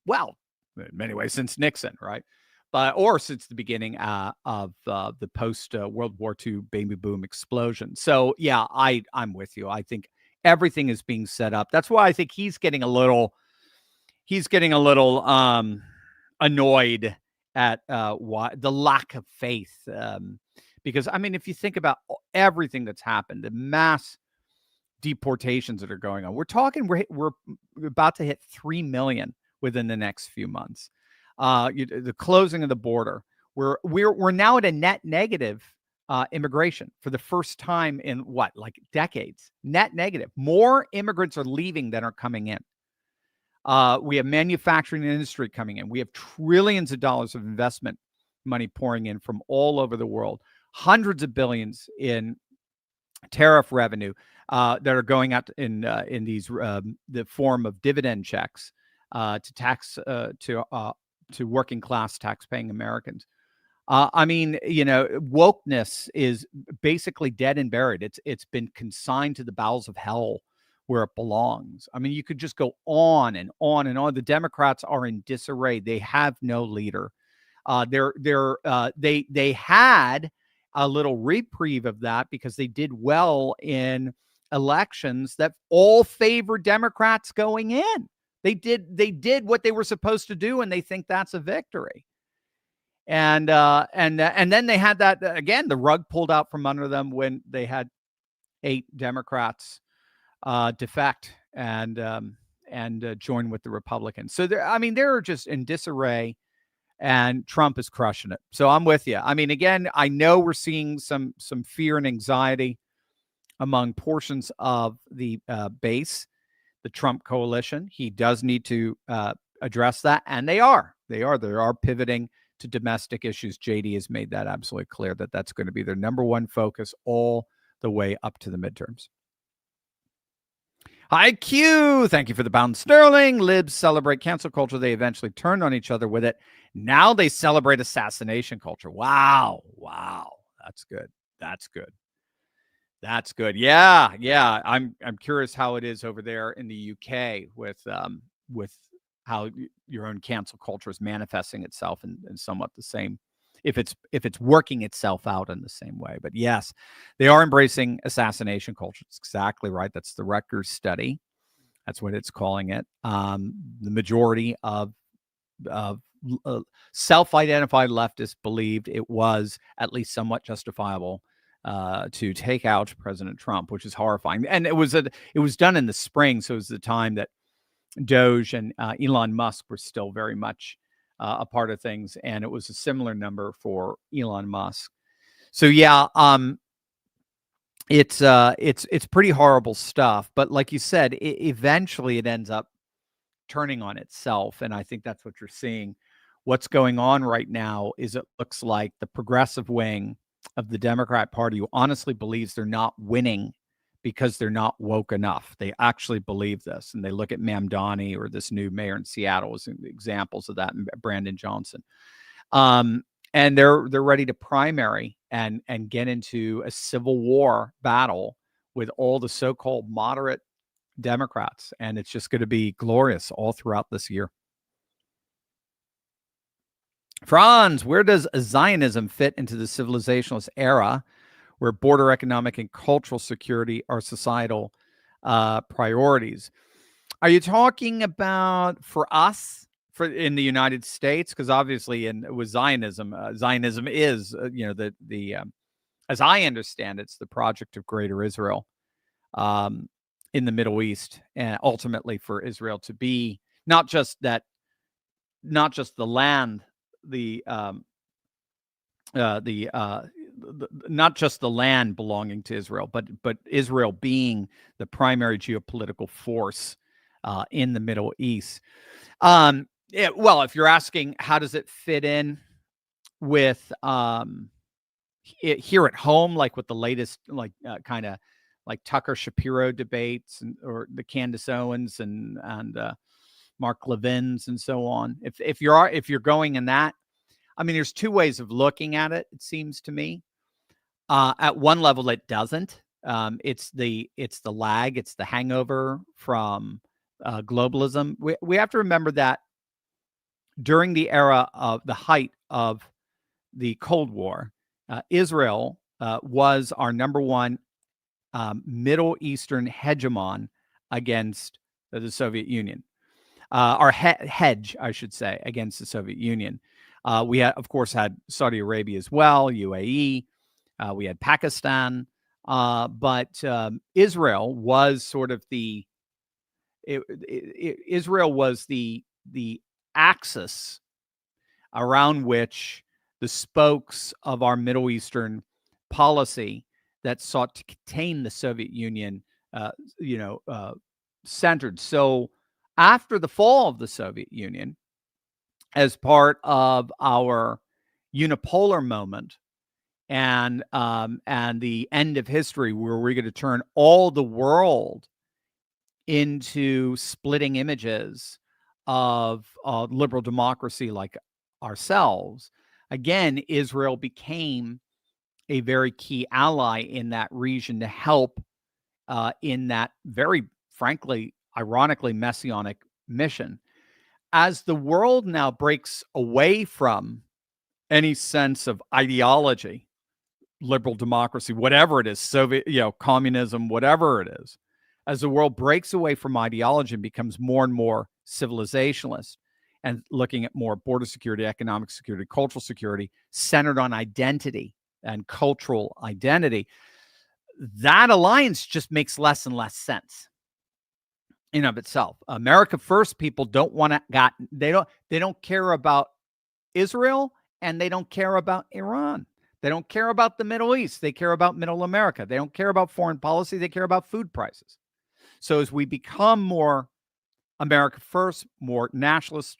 many ways, since Nixon, right? Or since the beginning of the post World War II baby boom explosion. So, yeah, I'm with you. I think everything is being set up. That's why I think he's getting a little annoyed at the lack of faith, because if you think about everything that's happened, the mass deportations that are going on, we're about to hit 3 million within the next few months. The closing of the border, we're now at a net negative immigration for the first time in decades. Net negative. More immigrants are leaving than are coming in. We have manufacturing industry coming in. We have trillions of dollars of investment money pouring in from all over the world. Hundreds of billions in tariff revenue that are going out in these the form of dividend checks to tax to working class tax-paying Americans. I mean, wokeness is basically dead and buried. It's been consigned to the bowels of hell where it belongs. I mean, you could just go on and on and on. The Democrats are in disarray. They have no leader. They had a little reprieve of that because they did well in elections that all favored Democrats going in. They did what they were supposed to do, and they think that's a victory. And then they had that again, the rug pulled out from under them when they had 8 Democrats defect and join with the Republicans. So they're just in disarray, and Trump is crushing it. So I'm with you. I mean, again, I know we're seeing some fear and anxiety among portions of the base, the Trump coalition. He does need to address that, and they are pivoting to domestic issues. JD has made that absolutely clear that that's going to be their number one focus all the way up to the midterms. Hi, Q. Thank you for the pound sterling. Libs celebrate cancel culture. They eventually turned on each other with it. Now they celebrate assassination culture. Wow. That's good. Yeah. I'm curious how it is over there in the UK with how your own cancel culture is manifesting itself in somewhat the same, if it's working itself out in the same way. But yes, they are embracing assassination culture. It's exactly right. That's the Rutgers study. That's what it's calling it. The majority of self-identified leftists believed it was at least somewhat justifiable to take out President Trump, which is horrifying. And it was done in the spring, so it was the time that Doge and Elon Musk were still very much a part of things, and it was a similar number for Elon Musk. So yeah, it's pretty horrible stuff. But like you said, eventually it ends up turning on itself, and I think that's what you're seeing. What's going on right now is it looks like the progressive wing of the Democrat Party, who honestly believes they're not winning because they're not woke enough. They actually believe this, and they look at Mamdani or this new mayor in Seattle as examples of that, and Brandon Johnson. And they're ready to primary and get into a civil war battle with all the so-called moderate Democrats, and it's just going to be glorious all throughout this year. Franz, where does Zionism fit into the civilizationalist era, where border economic and cultural security are societal priorities? Are you talking about for us, in the United States? Because obviously, with Zionism, Zionism is, as I understand, it's the project of Greater Israel in the Middle East, and ultimately for Israel to be not just the land, not just the land belonging to Israel, but Israel being the primary geopolitical force in the Middle East. Well, if you're asking how does it fit in with here at home, like with the latest, kind of like Tucker Shapiro debates, or the Candace Owens and Mark Levin's and so on. If you're going in that, I mean, there's two ways of looking at it. It seems to me. At one level, it doesn't. It's the lag. It's the hangover from globalism. We have to remember that during the era of the height of the Cold War, Israel was our number one Middle Eastern hegemon against the Soviet Union. Our hedge, I should say, against the Soviet Union. We had, of course, had Saudi Arabia as well, UAE. We had Pakistan, but Israel was sort of Israel was the axis around which the spokes of our Middle Eastern policy that sought to contain the Soviet Union, centered. So after the fall of the Soviet Union, as part of our unipolar moment and the end of history, where we're going to turn all the world into splitting images of liberal democracy like ourselves. Again, Israel became a very key ally in that region to help in that very, frankly, ironically messianic mission. As the world now breaks away from any sense of ideology, liberal democracy, whatever it is, Soviet, communism, whatever it is, as the world breaks away from ideology and becomes more and more civilizationalist and looking at more border security, economic security, cultural security, centered on identity and cultural identity, that alliance just makes less and less sense in of itself. America First people don't want to they don't care about Israel, and they don't care about Iran. They don't care about the Middle East. They care about Middle America. They don't care about foreign policy. They care about food prices. So as we become more America First, more nationalist,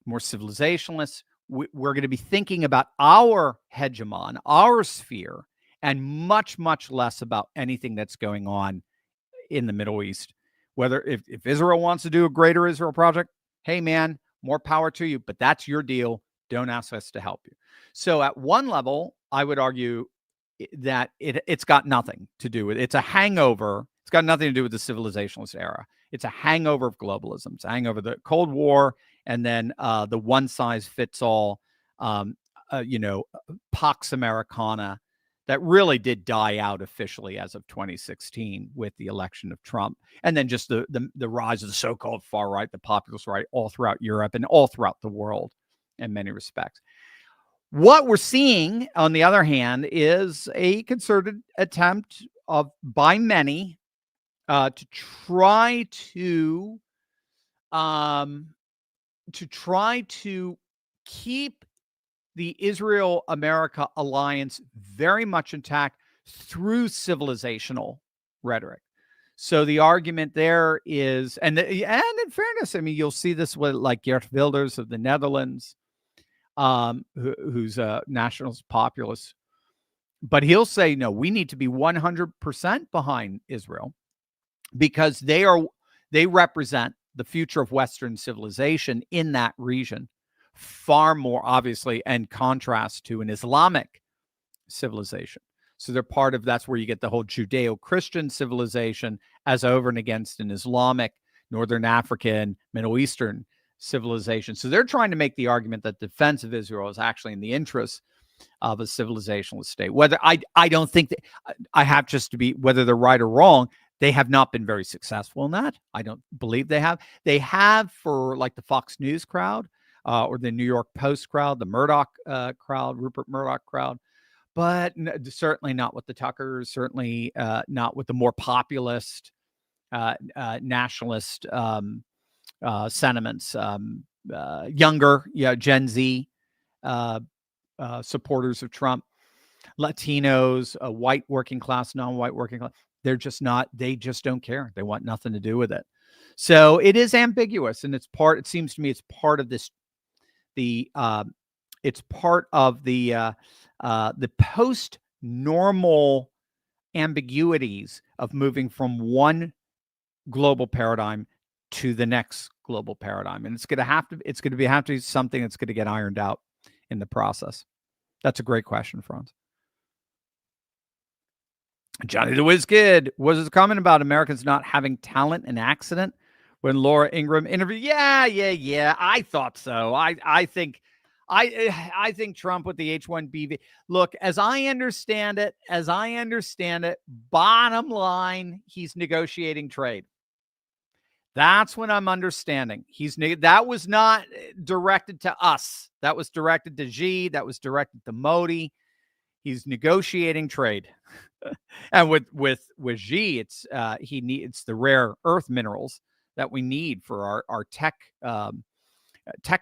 more civilizationalist, we're going to be thinking about our hegemon, our sphere, and much, much less about anything that's going on in the Middle East. Whether if Israel wants to do a Greater Israel project, hey, man, more power to you, but that's your deal. Don't ask us to help you. So at one level, I would argue that it's got nothing to do with, it's a hangover. It's got nothing to do with the civilizationalist era. It's a hangover of globalism. It's a hangover of the Cold War, and then the one size fits all, Pax Americana that really did die out officially as of 2016 with the election of Trump. And then just the rise of the so-called far right, the populist right, all throughout Europe and all throughout the world in many respects. What we're seeing, on the other hand, is a concerted attempt by many to try to keep the Israel-America alliance very much intact through civilizational rhetoric. So the argument there is, and in fairness, I mean, you'll see this with like Geert Wilders of the Netherlands, who's a nationalist populist, but he'll say, no, we need to be 100% behind Israel because they represent the future of Western civilization in that region, far more obviously in contrast to an Islamic civilization. So they're part of, that's where you get the whole Judeo-Christian civilization as over and against an Islamic, Northern African, Middle Eastern civilization. So they're trying to make the argument that defense of Israel is actually in the interest of a civilizational state. Whether I don't think that, I have just to be, whether they're right or wrong, they have not been very successful in that. I don't believe they have. They have for like the Fox News crowd or the New York Post crowd, the Murdoch crowd, Rupert Murdoch crowd, but certainly not with the Tuckers, certainly not with the more populist, nationalist sentiments, younger, Gen Z supporters of Trump, Latinos, white working class, non-white working class. They're just not, they just don't care. They want nothing to do with it. So it is ambiguous, and it seems to me it's part of this, it's part of the post-normal ambiguities of moving from one global paradigm to the next global paradigm. And it's going to have to be something that's going to get ironed out in the process. That's a great question, Franz. Johnny the Whiz Kid was his comment about Americans not having talent and accident when Laura Ingraham interviewed. Yeah. I thought so. I think Trump with the H-1B. Look, as I understand it, bottom line, he's negotiating trade. That's what I'm understanding. That was not directed to us. That was directed to Xi. That was directed to Modi. He's negotiating trade. And with Xi, it's the rare earth minerals that we need for our tech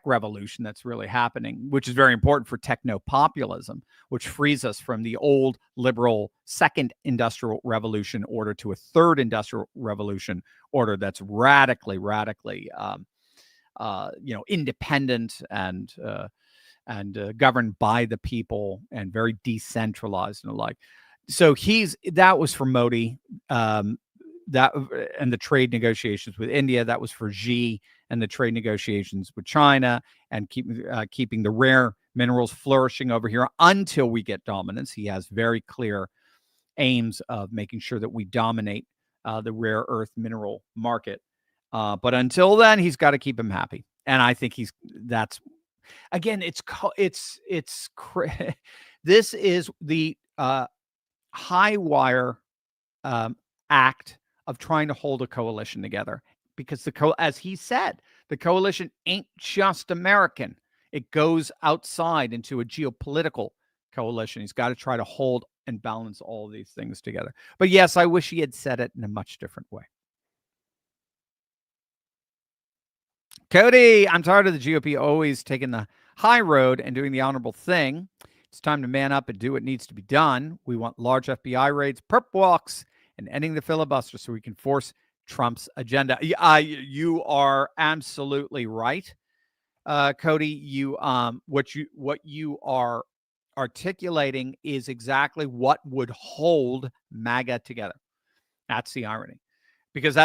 revolution that's really happening, which is very important for techno-populism, which frees us from the old liberal second industrial revolution order to a third industrial revolution order that's radically, independent and and governed by the people and very decentralized and the like. So that was for Modi, that and the trade negotiations with India. That was for Xi and the trade negotiations with China and keeping the rare minerals flourishing over here until we get dominance. He has very clear aims of making sure that we dominate the rare earth mineral market. But until then, he's got to keep him happy. And I think that's again, this is the high wire act of trying to hold a coalition together, because as he said, the coalition ain't just American. It goes outside into a geopolitical coalition. He's got to try to hold and balance all of these things together. But yes, I wish he had said it in a much different way. Cody, I'm tired of the GOP always taking the high road and doing the honorable thing. It's time to man up and do what needs to be done. We want large FBI raids, perp walks, and ending the filibuster so we can force Trump's agenda. You are absolutely right, Cody. What you are articulating is exactly what would hold MAGA together. That's the irony, because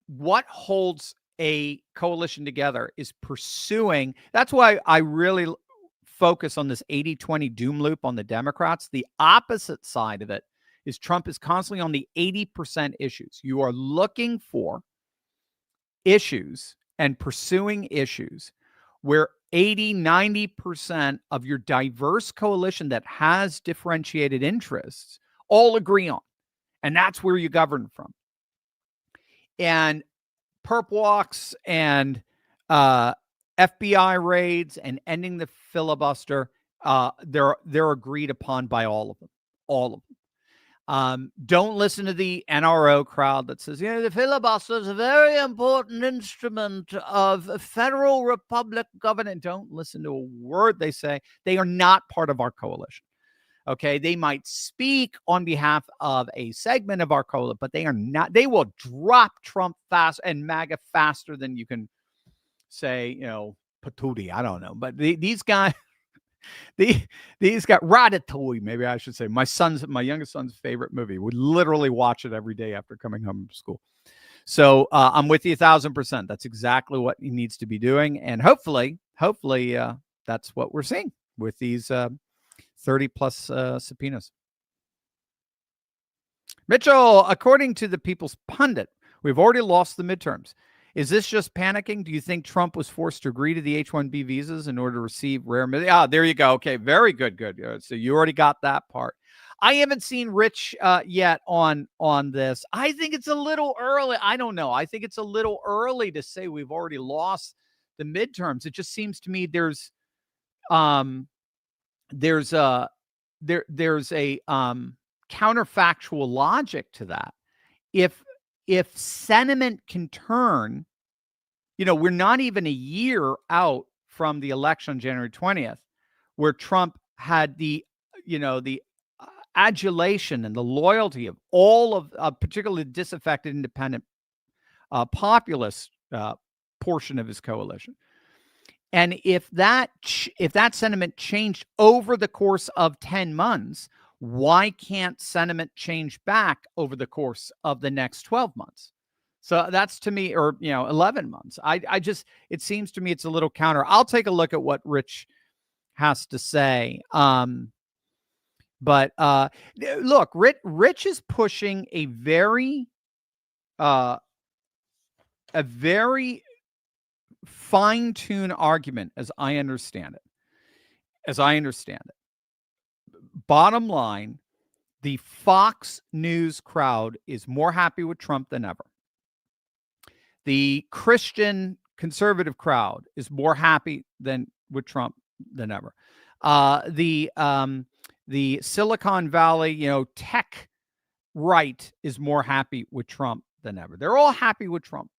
what holds a coalition together is pursuing. That's why I really focus on this 80-20 doom loop on the Democrats. The opposite side of it is Trump is constantly on the 80% issues. You are looking for issues and pursuing issues where 80-90% of your diverse coalition that has differentiated interests all agree on. And that's where you govern from. And perp walks and FBI raids and ending the filibuster, they're agreed upon by all of them. All of them. Don't listen to the NRO crowd that says, the filibuster is a very important instrument of a federal republic government. Don't listen to a word they say. They are not part of our coalition. Okay, they might speak on behalf of a segment of our coalition, but they are not. They will drop Trump fast and MAGA faster than you can say, patootie. I don't know, but these guys, these got Ratatouille. Maybe I should say my youngest son's favorite movie. Would literally watch it every day after coming home from school. So I'm with you 1,000%. That's exactly what he needs to be doing, and hopefully, that's what we're seeing with these 30 plus subpoenas. Mitchell, according to the People's Pundit, we've already lost the midterms. Is this just panicking? Do you think Trump was forced to agree to the H-1B visas in order to receive rare? There you go. Okay, very good. So you already got that part. I haven't seen Rich yet on this. I think it's a little early. I don't know. I think it's a little early to say we've already lost the midterms. It just seems to me there's a counterfactual logic to that. If sentiment can turn, we're not even a year out from the election on January 20th, where Trump had the adulation and the loyalty of all of particularly disaffected independent populist portion of his coalition. And if that sentiment changed over the course of 10 months, why can't sentiment change back over the course of the next 12 months? So that's to me, or 11 months. It seems to me it's a little counter. I'll take a look at what Rich has to say. But look, Rich is pushing a very fine-tuned argument, as I understand it. Bottom line, the Fox News crowd is more happy with Trump than ever. The Christian conservative crowd is more happy with Trump than ever. The Silicon Valley, tech right is more happy with Trump than ever. They're all happy with Trump.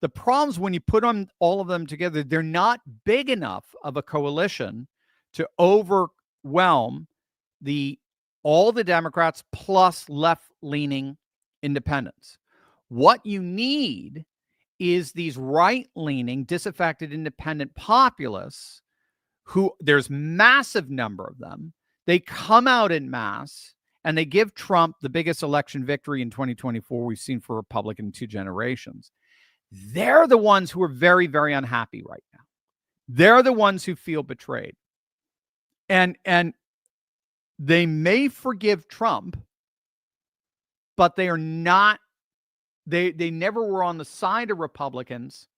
The problems when you put all of them together, they're not big enough of a coalition to overwhelm all the Democrats plus left-leaning independents. What you need is these right-leaning, disaffected independent populists who there's massive number of them. They come out in mass and they give Trump the biggest election victory in 2024 we've seen for Republican in 2 generations. They're the ones who are very, very unhappy right now. They're the ones who feel betrayed. And they may forgive Trump, but they are not, they never were on the side of Republicans.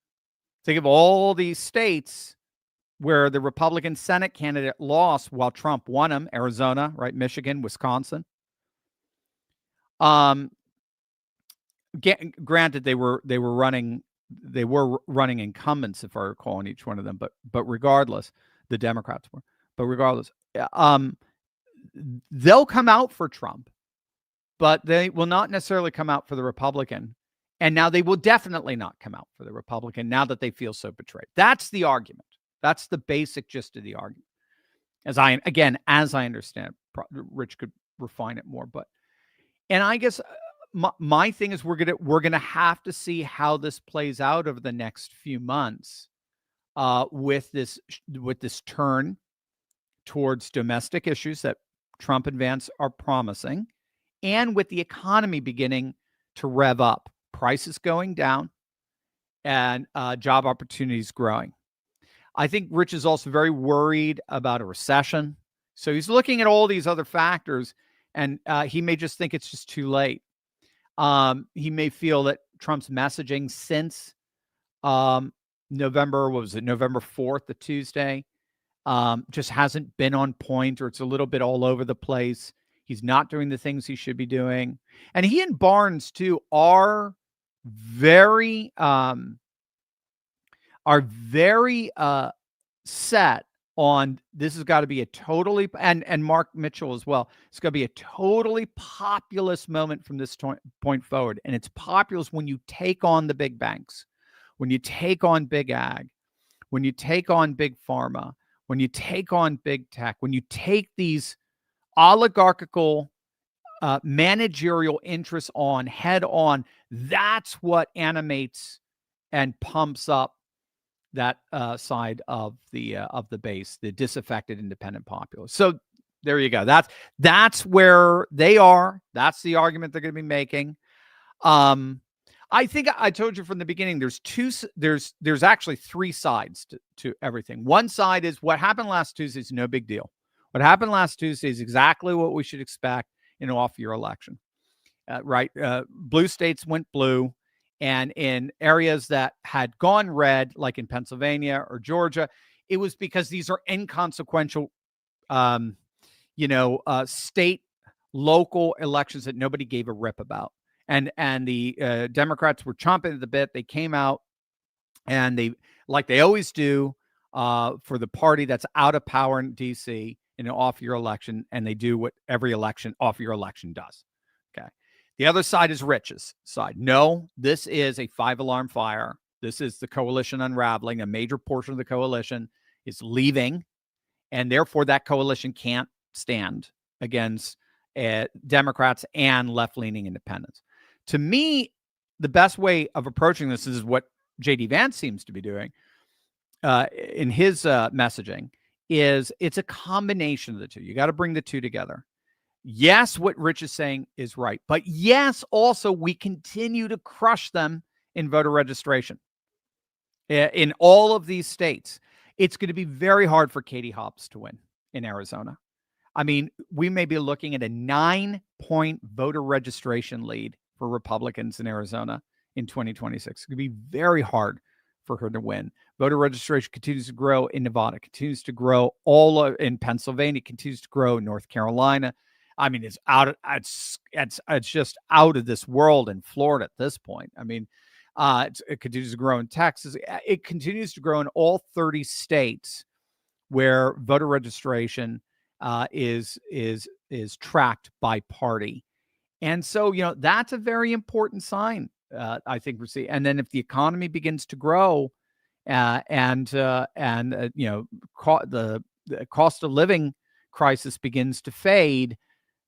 Think of all these states where the Republican Senate candidate lost while Trump won them. Arizona, right? Michigan, Wisconsin. Granted, they were running incumbents, if I recall, in each one of them. But regardless, the Democrats were. But regardless, they'll come out for Trump, but they will not necessarily come out for the Republican. And now they will definitely not come out for the Republican now that they feel so betrayed. That's the argument. That's the basic gist of the argument. As I understand it, Rich could refine it more, and I guess my thing is we're gonna have to see how this plays out over the next few months with this turn towards domestic issues that Trump and Vance are promising, and with the economy beginning to rev up, prices going down, and job opportunities growing. I think Rich is also very worried about a recession. So he's looking at all these other factors, and he may just think it's just too late. He may feel that Trump's messaging since November 4th, the Tuesday, just hasn't been on point, or it's a little bit all over the place. He's not doing the things he should be doing. And he and Barnes, too, are very set on this has got to be a totally, and Mark Mitchell as well, it's going to be a totally populist moment from this point forward. And it's populist when you take on the big banks, when you take on big ag, when you take on big pharma, when you take on big tech, when you take these oligarchical managerial interests on head on. That's what animates and pumps up that side of the base, the disaffected independent populace. So there you go. That's where they are. That's the argument they're going to be making. I think I told you from the beginning, there's actually 3 sides to everything. One side is what happened last Tuesday is no big deal. What happened last Tuesday is exactly what we should expect in an off-year election, right? Blue states went blue, and in areas that had gone red, like in Pennsylvania or Georgia, it was because these are inconsequential, state, local elections that nobody gave a rip about. And the Democrats were chomping at the bit. They came out and they, like they always do, for the party that's out of power in D.C. in an off-year election, and they do what every off-year election does. Okay. The other side is Rich's side. No, this is a 5-alarm fire. This is the coalition unraveling. A major portion of the coalition is leaving, and therefore that coalition can't stand against Democrats and left-leaning independents. To me, the best way of approaching this is what J.D. Vance seems to be doing in his messaging. It's a combination of the two. You got to bring the two together. Yes, what Rich is saying is right. But yes, also we continue to crush them in voter registration. In all of these states, it's going to be very hard for Katie Hobbs to win in Arizona. I mean, we may be looking at a 9-point voter registration lead for Republicans in Arizona in 2026. It's going to be very hard for her to win. Voter registration continues to grow in Nevada, continues to grow all in Pennsylvania, continues to grow in North Carolina. I mean, it's just out of this world in Florida at this point. I mean, it continues to grow in Texas. It continues to grow in all 30 states where voter registration is tracked by party. And so, that's a very important sign. I think we're seeing. And then if the economy begins to grow, the cost of living crisis begins to fade,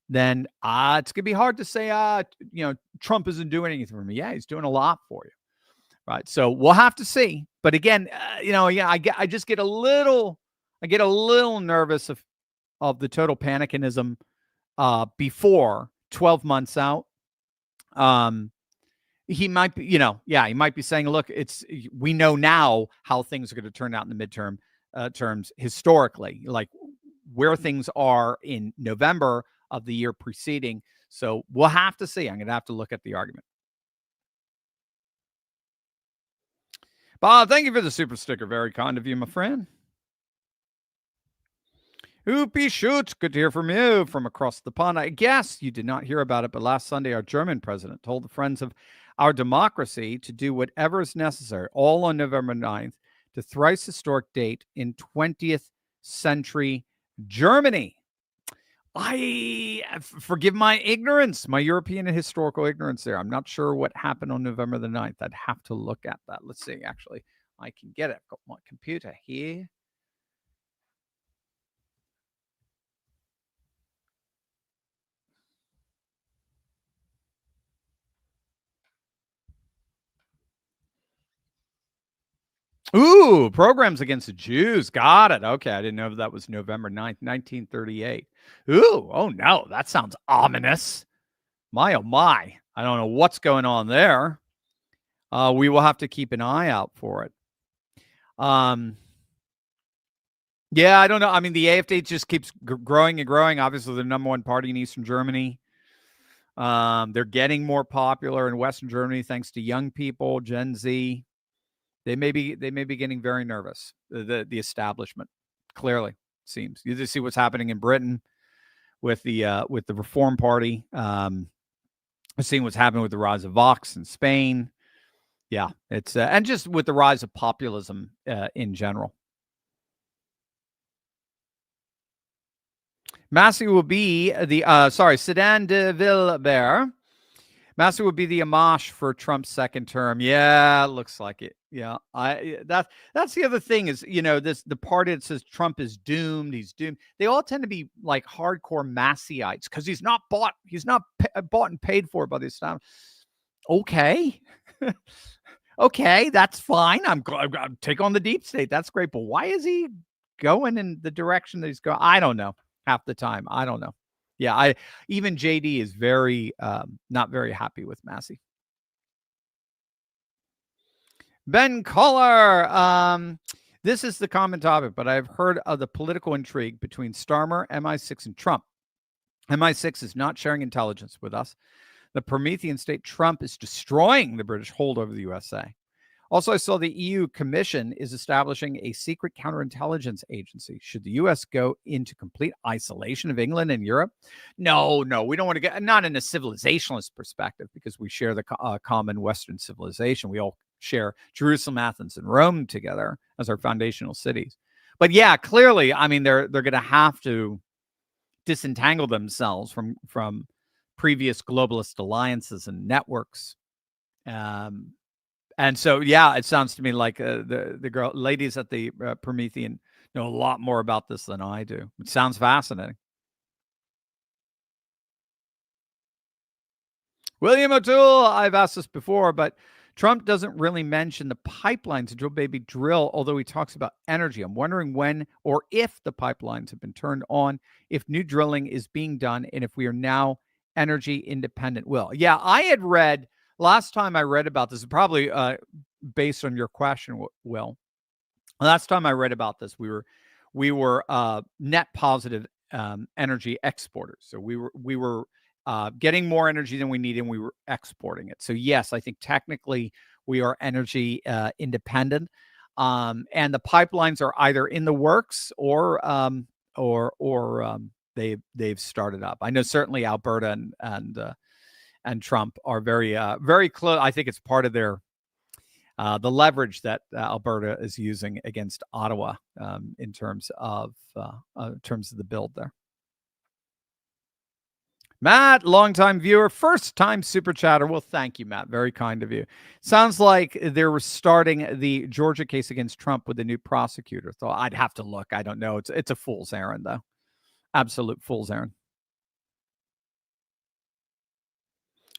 then it's going to be hard to say, Trump isn't doing anything for me. Yeah, he's doing a lot for you. Right. So we'll have to see. But again, I just get a little I get a little nervous of the total panicism before 12 months out. He might be, he might be saying, look, we know now how things are going to turn out in the midterm terms historically, like where things are in November of the year preceding. So we'll have to see. I'm going to have to look at the argument. Bob, thank you for the super sticker. Very kind of you, my friend. Hoopy shoots. Good to hear from you from across the pond. I guess you did not hear about it, but last Sunday, our German president told the friends of our democracy to do whatever is necessary, all on November 9th, to thrice historic date in 20th century Germany. I forgive my ignorance, my European and historical ignorance there. I'm not sure what happened on November the 9th. I'd have to look at that. Let's see. Actually, I can get it. I've got my computer here. Ooh, programs against the Jews. Got it. Okay. I didn't know that was November 9th, 1938. Ooh, oh no, that sounds ominous. My, oh my. I don't know what's going on there. We will have to keep an eye out for it. Yeah, I don't know. I mean, the AfD just keeps growing and growing. Obviously, the number one party in Eastern Germany. They're getting more popular in Western Germany thanks to young people, Gen Z. They may be getting very nervous. The establishment clearly seems. You just see what's happening in Britain with the Reform Party. Seeing what's happening with the rise of Vox in Spain. Yeah, it's and just with the rise of populism in general. Massey will be the Sedan de Villebert. Massey would be the Amash for Trump's second term. Yeah, it looks like it. Yeah, that's the other thing is, the party that says Trump is doomed. He's doomed. They all tend to be like hardcore Masseyites because he's not bought and paid for by the establishment. Okay, okay, that's fine. I'm take on the deep state. That's great, but why is he going in the direction that he's going? I don't know. Half the time, I don't know. Yeah, even JD is very not very happy with Massey. Ben Kohler, this is the common topic, but I've heard of the political intrigue between Starmer, MI6, and Trump. MI6 is not sharing intelligence with us. The Promethean state Trump is destroying the British hold over the USA. Also, I saw the EU Commission is establishing a secret counterintelligence agency. Should the U.S. go into complete isolation of England and Europe? No, we don't want to get, not in a civilizationalist perspective, because we share the common Western civilization. We all share Jerusalem, Athens, and Rome together as our foundational cities. But yeah, clearly, I mean, they're going to have to disentangle themselves from previous globalist alliances and networks. And so, yeah, it sounds to me like the ladies at the Promethean know a lot more about this than I do. It sounds fascinating. William O'Toole, I've asked this before, but Trump doesn't really mention the pipelines to drill baby drill, although he talks about energy. I'm wondering when or if the pipelines have been turned on, if new drilling is being done, and if we are now energy independent. Will, yeah, I had read. Last time I read about this, probably based on your question, Will. Last time I read about this, we were net positive energy exporters. So we were getting more energy than we needed, and we were exporting it. So yes, I think technically we are energy independent, and the pipelines are either in the works or they've started up. I know certainly Alberta and Trump are very, very close. I think it's part of their the leverage that Alberta is using against Ottawa in terms of the build there. Matt, longtime viewer, first time super chatter. Well, thank you, Matt. Very kind of you. Sounds like they're starting the Georgia case against Trump with a new prosecutor. So I'd have to look. I don't know. It's a fool's errand, though. Absolute fool's errand.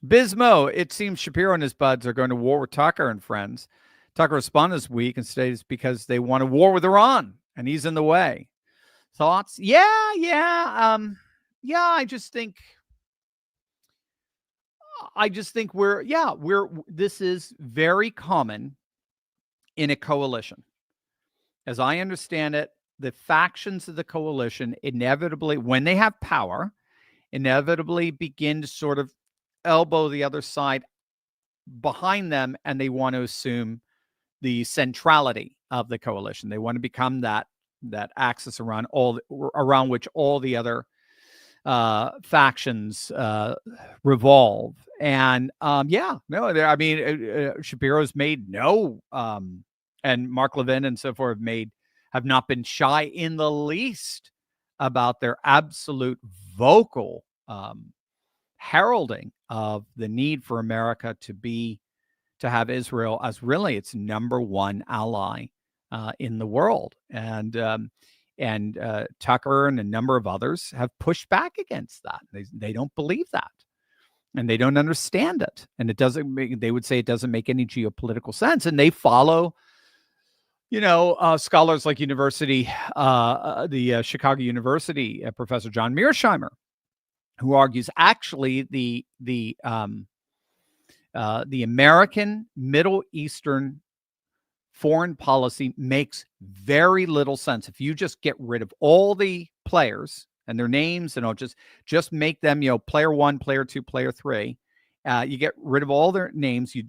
Bismo, it seems Shapiro and his buds are going to war with Tucker and friends. Tucker responded this week and stated it's because they want a war with Iran, and he's in the way. Thoughts? Yeah. I just think this is very common in a coalition. As I understand it, the factions of the coalition inevitably, when they have power, inevitably begin to sort of elbow the other side behind them, and they want to assume the centrality of the coalition. They want to become that axis around which all the other factions revolve. And Shapiro's made no, and Mark Levin and so forth have not been shy in the least about their absolute vocal heralding of the need for America to have Israel as really its number one ally in the world. And Tucker and a number of others have pushed back against that. They don't believe that, and they don't understand it. And they would say it doesn't make any geopolitical sense. And they follow, scholars like the Chicago University Professor John Mearsheimer, who argues actually the American Middle Eastern foreign policy makes very little sense if you just get rid of all the players and their names, and just make them, player one, player two, player three. You get rid of all their names, you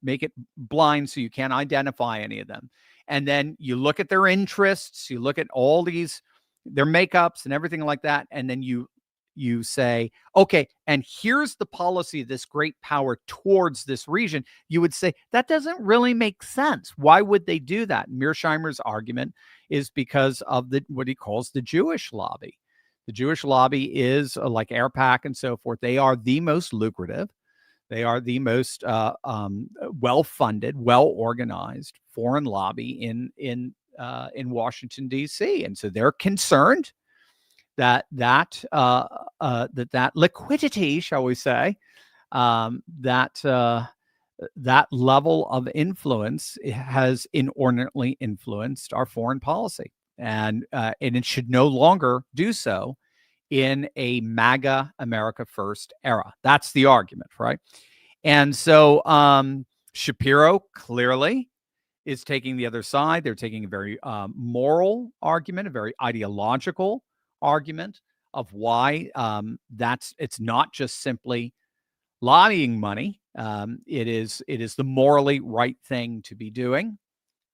make it blind so you can't identify any of them. And then you look at their interests, you look at all their makeups and everything like that, and then you say, okay, and here's the policy of this great power towards this region. You would say that doesn't really make sense. Why would they do that? Mearsheimer's argument is because of what he calls the Jewish lobby. The Jewish lobby is like AIPAC and so forth. They are the most lucrative. They are the most well-funded, well-organized foreign lobby in Washington, D.C. And so they're concerned that liquidity, shall we say, that level of influence has inordinately influenced our foreign policy, and it should no longer do so in a MAGA America First era. That's the argument, right? And so Shapiro clearly is taking the other side. They're taking a very moral argument, a very ideological argument of why it's not just simply lobbying money. It is the morally right thing to be doing.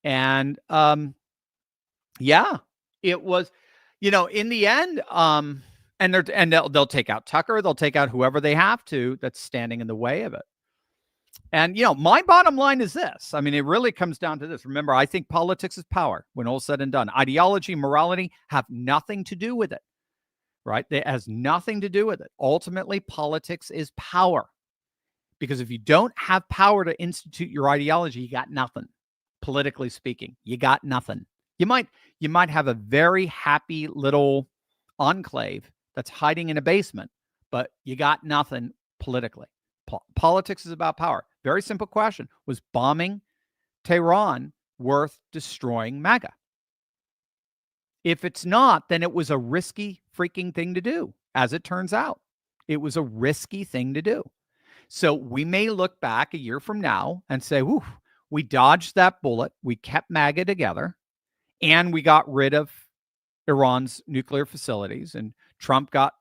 And it was, in the end, and they'll take out Tucker, they'll take out whoever they have to that's standing in the way of it. And, my bottom line is this. I mean, it really comes down to this. Remember, I think politics is power when all's said and done. Ideology, morality have nothing to do with it, right? It has nothing to do with it. Ultimately, politics is power. Because if you don't have power to institute your ideology, you got nothing. Politically speaking, you got nothing. You might have a very happy little enclave that's hiding in a basement, but you got nothing politically. Politics is about power. Very simple question. Was bombing Tehran worth destroying MAGA? If it's not, then it was a risky freaking thing to do. As it turns out, it was a risky thing to do. So we may look back a year from now and say, whew, we dodged that bullet. We kept MAGA together, and we got rid of Iran's nuclear facilities, and Trump got,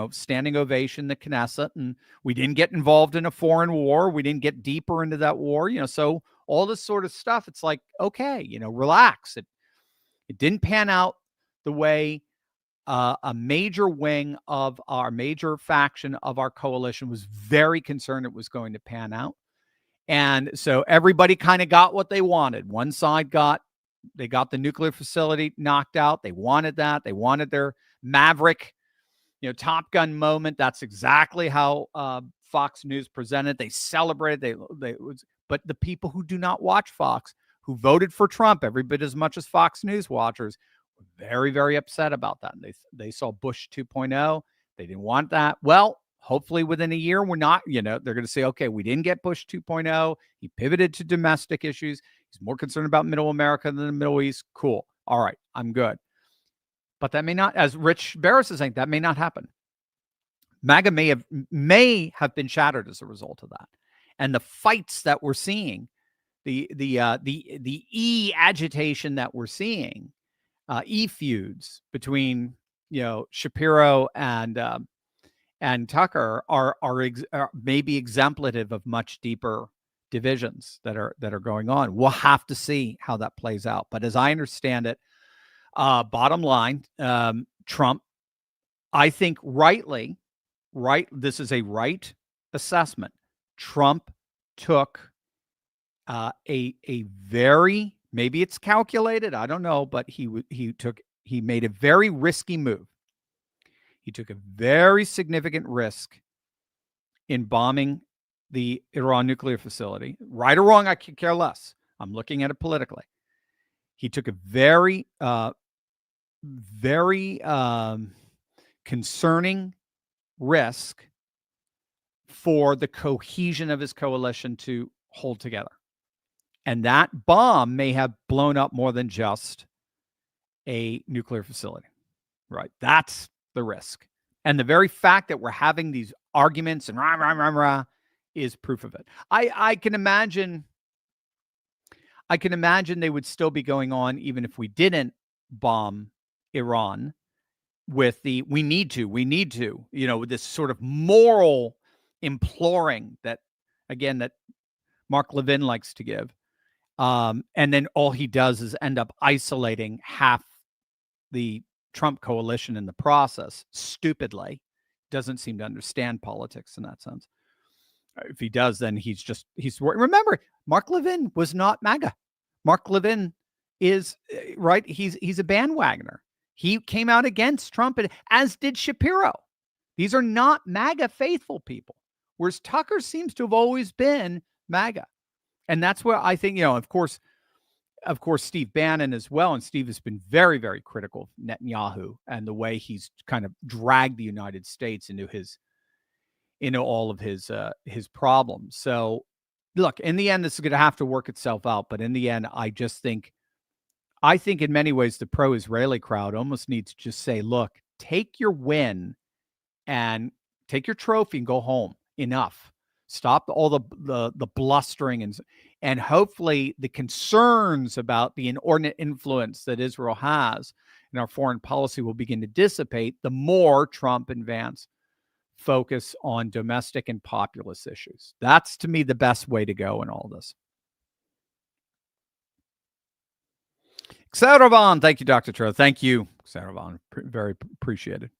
standing ovation in the Knesset, and we didn't get involved in a foreign war. We didn't get deeper into that war, so all this sort of stuff. It's like, okay, relax. It didn't pan out the way a major wing of our major faction of our coalition was very concerned it was going to pan out. And so everybody kind of got what they wanted. One side got the nuclear facility knocked out. They wanted that. They wanted their Maverick, Top Gun moment. That's exactly how Fox News presented. They celebrated. But the people who do not watch Fox, who voted for Trump every bit as much as Fox News watchers, were very, very upset about that. And they saw Bush 2.0. They didn't want that. Well, hopefully within a year, we're not, they're going to say, okay, we didn't get Bush 2.0. He pivoted to domestic issues. He's more concerned about middle America than the Middle East. Cool. All right. I'm good. But that may not, as Rich Barris is saying, that may not happen. MAGA may have been shattered as a result of that. And the fights that we're seeing, the agitation that we're seeing, feuds between Shapiro and Tucker are maybe exemplative of much deeper divisions that are going on. We'll have to see how that plays out. But as I understand it, bottom line, Trump, I think rightly, this is a right assessment. Trump took a very, maybe it's calculated, I don't know, but he made a very risky move. He took a very significant risk in bombing the Iran nuclear facility. Right or wrong, I could care less. I'm looking at it politically. He took a very, very concerning risk for the cohesion of his coalition to hold together. And that bomb may have blown up more than just a nuclear facility, right? That's the risk. And the very fact that we're having these arguments and rah, is proof of it. I can imagine they would still be going on even if we didn't bomb Iran with the we need to, with this sort of moral imploring that, again, that Mark Levin likes to give. And then all he does is end up isolating half the Trump coalition in the process, stupidly. Doesn't seem to understand politics in that sense. If he does, then he's remember, Mark Levin was not MAGA. Mark Levin is right. He's a bandwagoner. He came out against Trump, as did Shapiro. These are not MAGA faithful people, whereas Tucker seems to have always been MAGA. And that's where I think, of course, Steve Bannon as well. And Steve has been very, very critical of Netanyahu and the way he's kind of dragged the United States into all of his problems. So look, in the end, this is going to have to work itself out. But in the end, I think in many ways, the pro-Israeli crowd almost needs to just say, look, take your win and take your trophy and go home. Enough. Stop all the blustering and hopefully the concerns about the inordinate influence that Israel has in our foreign policy will begin to dissipate the more Trump and Vance focus on domestic and populist issues. That's, to me, the best way to go in all this. Xeravan, thank you, Dr. Tro. Thank you, Xeravan. Very appreciated.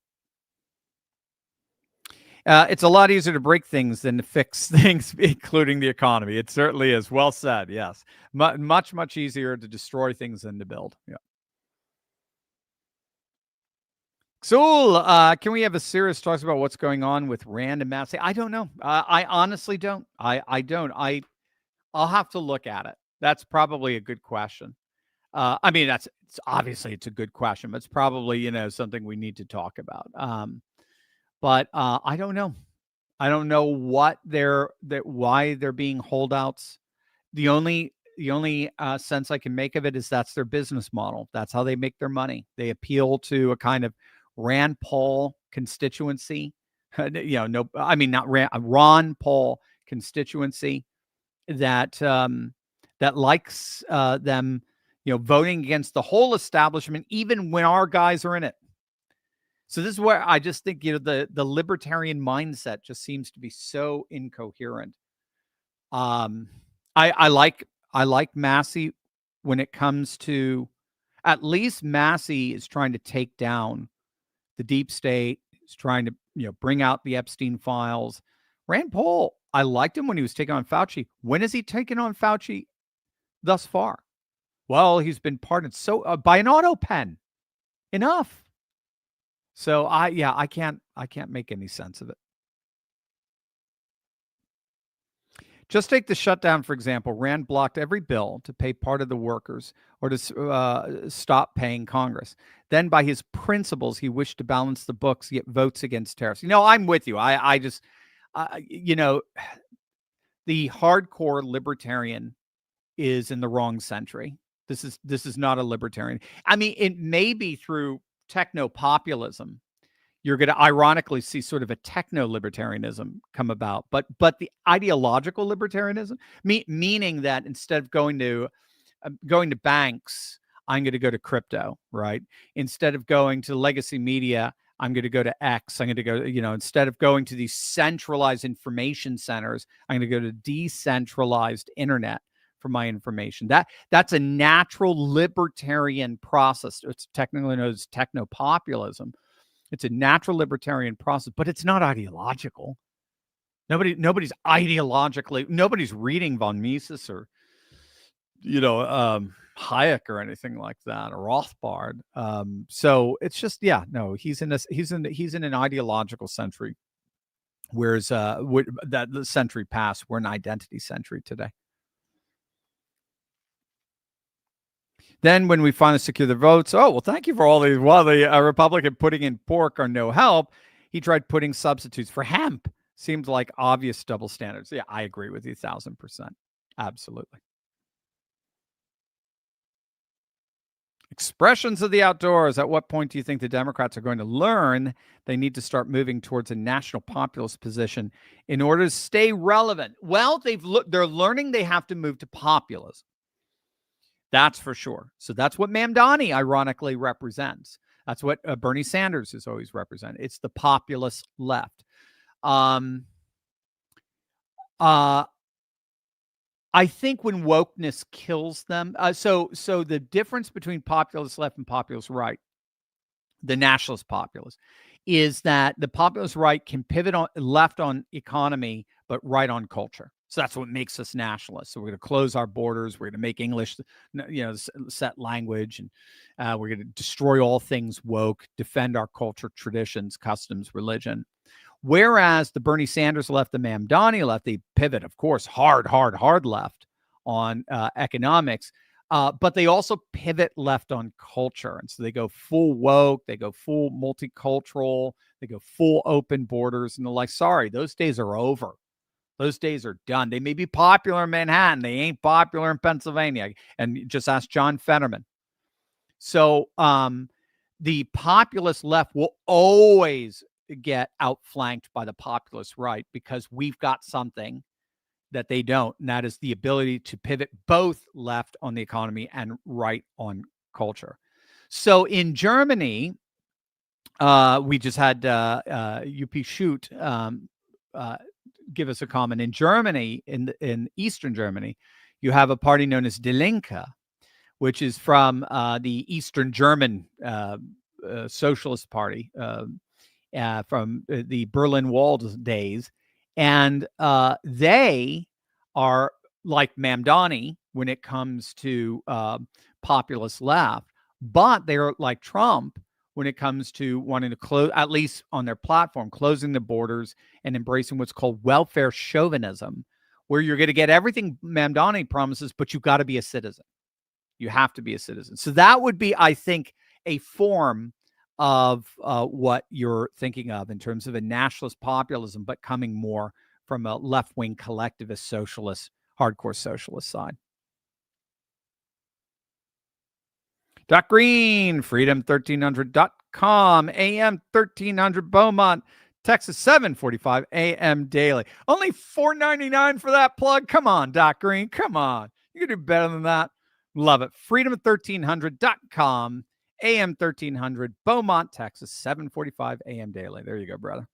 It's a lot easier to break things than to fix things, including the economy. It certainly is. Well said. Yes. Much, much easier to destroy things than to build. Yeah. Xul, can we have a serious talk about what's going on with Rand and Massey? I don't know. I honestly don't. I don't. I'll have to look at it. That's probably a good question. I mean, it's obviously a good question, but it's probably, something we need to talk about. But I don't know. I don't know why they're being holdouts. The only sense I can make of it is that's their business model. That's how they make their money. They appeal to a kind of Rand Paul constituency. Not Ron Paul constituency that likes them, voting against the whole establishment, even when our guys are in it. So this is where I just think, the libertarian mindset just seems to be so incoherent. I like Massey when it comes to, at least Massey is trying to take down the deep state. He's trying to, bring out the Epstein files. Rand Paul, I liked him when he was taking on Fauci. When has he taken on Fauci thus far? Well, he's been pardoned by an auto pen. Enough. So I can't make any sense of it. Just take the shutdown, for example. Rand blocked every bill to pay part of the workers or to stop paying Congress. Then by his principles, he wished to balance the books, get votes against tariffs. I'm with you. I just, the hardcore libertarian is in the wrong century. This is not a libertarian. I mean, it may be through techno-populism, you're going to ironically see sort of a techno-libertarianism come about. But the ideological libertarianism, meaning that instead of going to banks, I'm going to go to crypto, right? Instead of going to legacy media, I'm going to go to X. I'm going to go, instead of going to these centralized information centers, I'm going to go to decentralized internet for my information. That's a natural libertarian process. It's technically known as techno-populism. It's a natural libertarian process, but it's not ideological. Nobody's ideologically, nobody's reading von Mises or, Hayek or anything like that, or Rothbard. So it's just, he's in an ideological century, whereas that the century past, we're an identity century today. Then when we finally secure the votes, thank you for all these. While the Republican putting in pork or no help, he tried putting substitutes for hemp. Seems like obvious double standards. Yeah, I agree with you 1,000%. Absolutely. Expressions of the outdoors. At what point do you think the Democrats are going to learn they need to start moving towards a national populist position in order to stay relevant? Well, they're learning they have to move to populism. That's for sure. So that's what Mamdani ironically represents. That's what Bernie Sanders has always represented. It's the populist left. I think when wokeness kills them, so the difference between populist left and populist right, the nationalist populist, is that the populist right can pivot on left on economy, but right on culture. So that's what makes us nationalists. So we're going to close our borders. We're going to make English, set language, and we're going to destroy all things woke, defend our culture, traditions, customs, religion. Whereas the Bernie Sanders left, the Mamdani left, they pivot, of course, hard left on economics, but they also pivot left on culture. And so they go full woke, they go full multicultural, they go full open borders. And they're like, sorry, those days are over. Those days are done. They may be popular in Manhattan. They ain't popular in Pennsylvania. And just ask John Fetterman. So the populist left will always get outflanked by the populist right, because we've got something that they don't, and that is the ability to pivot both left on the economy and right on culture. So in Germany, we just had UP Shoot give us a comment. In Germany, in Eastern Germany, you have a party known as Die Linke, which is from the Eastern German Socialist Party from the Berlin Wall days. And they are like Mamdani when it comes to populist left, but they're like Trump when it comes to wanting to close, at least on their platform, closing the borders and embracing what's called welfare chauvinism, where you're going to get everything Mamdani promises, but you've got to be a citizen. You have to be a citizen. So that would be, I think, a form of what you're thinking of in terms of a nationalist populism, but coming more from a left-wing collectivist socialist, hardcore socialist side. Doc Green, freedom1300.com, AM 1300 Beaumont, Texas 745 AM daily. Only $4.99 for that plug. Come on, Doc Green. Come on. You can do better than that. Love it. Freedom1300.com, AM 1300 Beaumont, Texas 745 AM daily. There you go, brother.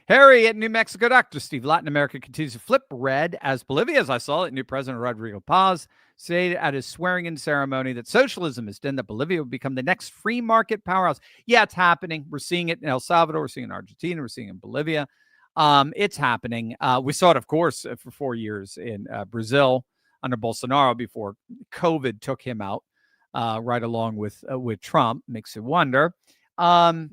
Harry at New Mexico, Dr. Steve. Latin America continues to flip red as Bolivia, as I saw it, new President Rodrigo Paz stated at his swearing-in ceremony that socialism is done, that Bolivia will become the next free market powerhouse. Yeah, it's happening. We're seeing it in El Salvador. We're seeing it in Argentina. We're seeing it in Bolivia. It's happening. We saw it, of course, for 4 years in Brazil under Bolsonaro before COVID took him out, right along with Trump. Makes you wonder. I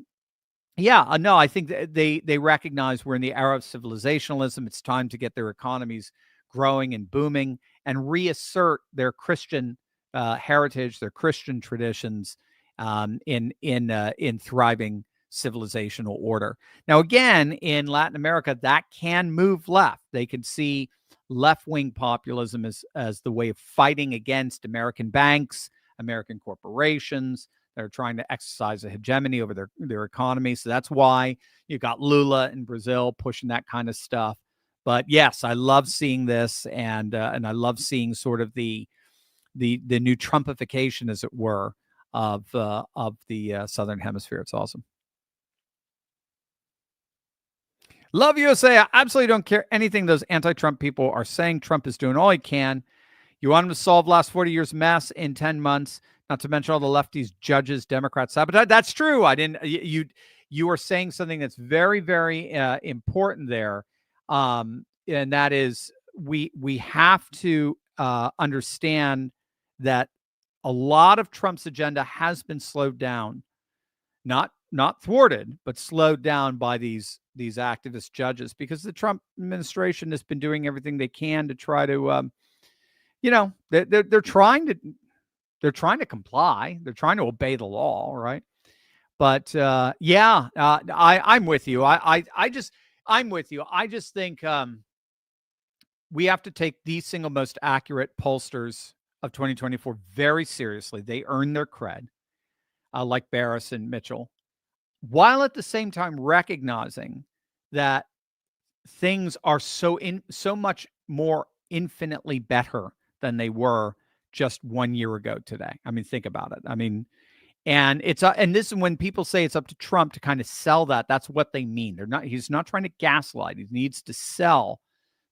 think they recognize we're in the era of civilizationalism. It's time to get their economies growing and booming and reassert their Christian heritage, their Christian traditions in thriving civilizational order. Now, again, in Latin America, that can move left. They can see left-wing populism as the way of fighting against American banks, American corporations that are trying to exercise a hegemony over their economy. So that's why you got Lula in Brazil pushing that kind of stuff. But yes, I love seeing this, and I love seeing sort of the new Trumpification, as it were, of the Southern Hemisphere. It's awesome. Love USA. I absolutely don't care anything those anti-Trump people are saying. Trump is doing all he can. You want him to solve last 40 years mess in 10 months, not to mention all the lefties, judges, Democrats sabotage. That's true. You are saying something that's very, very important there. And that is we have to understand that a lot of Trump's agenda has been slowed down, not thwarted, but slowed down by these activist judges, because the Trump administration has been doing everything they can to try to, they're trying to comply. They're trying to obey the law, right? But I'm with you. I'm with you. I just think we have to take the single most accurate pollsters of 2024 very seriously. They earn their cred, like Barris and Mitchell, while at the same time recognizing that things are so much more infinitely better than they were just 1 year ago today. I mean, think about it. I mean, and this is when people say it's up to Trump to kind of sell that. That's what they mean. He's not trying to gaslight. He needs to sell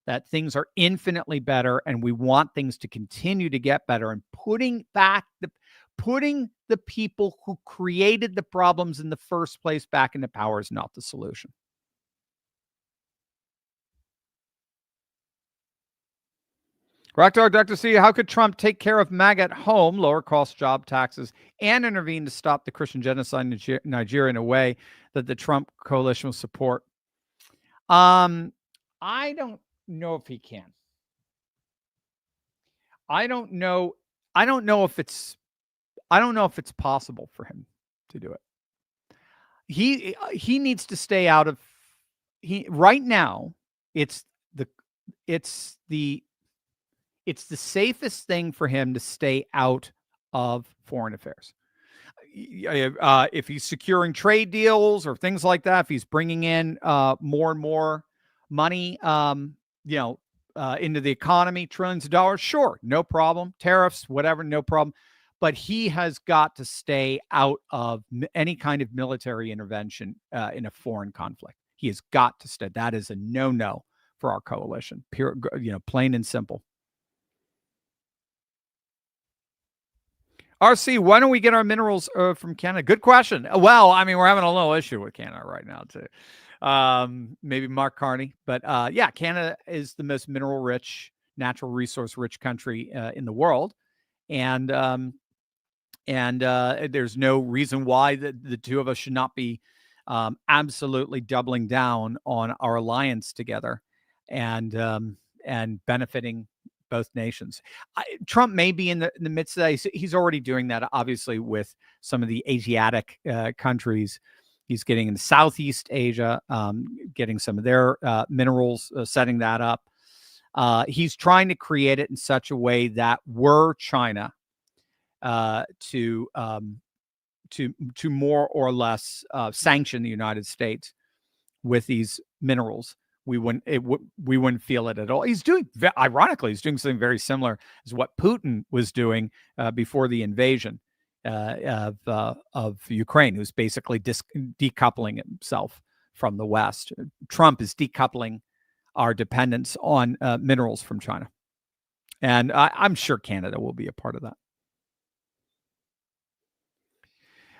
that things are infinitely better, and we want things to continue to get better. And putting the people who created the problems in the first place back into power is not the solution. Rockdog Dr. C, how could Trump take care of MAGA at home, lower cost job taxes, and intervene to stop the Christian genocide in Nigeria in a way that the Trump coalition will support? I don't know if he can. I don't know if it's possible for him to do it. He needs to stay out of right now. It's the safest thing for him to stay out of foreign affairs. If he's securing trade deals or things like that, if he's bringing in more and more money, into the economy, trillions of dollars, sure, no problem. Tariffs, whatever, no problem. But he has got to stay out of any kind of military intervention in a foreign conflict. He has got to stay. That is a no-no for our coalition. Pure, plain and simple. RC, why don't we get our minerals from Canada? Good question. Well, I mean, we're having a little issue with Canada right now, too. Maybe Mark Carney. But Canada is the most mineral-rich, natural resource-rich country in the world. And there's no reason why the two of us should not be absolutely doubling down on our alliance together and benefiting both nations. Trump may be in the midst of that. He's already doing that, obviously, with some of the Asiatic countries. He's getting into Southeast Asia, getting some of their minerals, setting that up. He's trying to create it in such a way that were China to more or less sanction the United States with these minerals, we wouldn't feel it at all. Ironically, he's doing something very similar as what Putin was doing before the invasion of Ukraine. He was basically decoupling himself from the West. Trump is decoupling our dependence on minerals from China, and I'm sure Canada will be a part of that.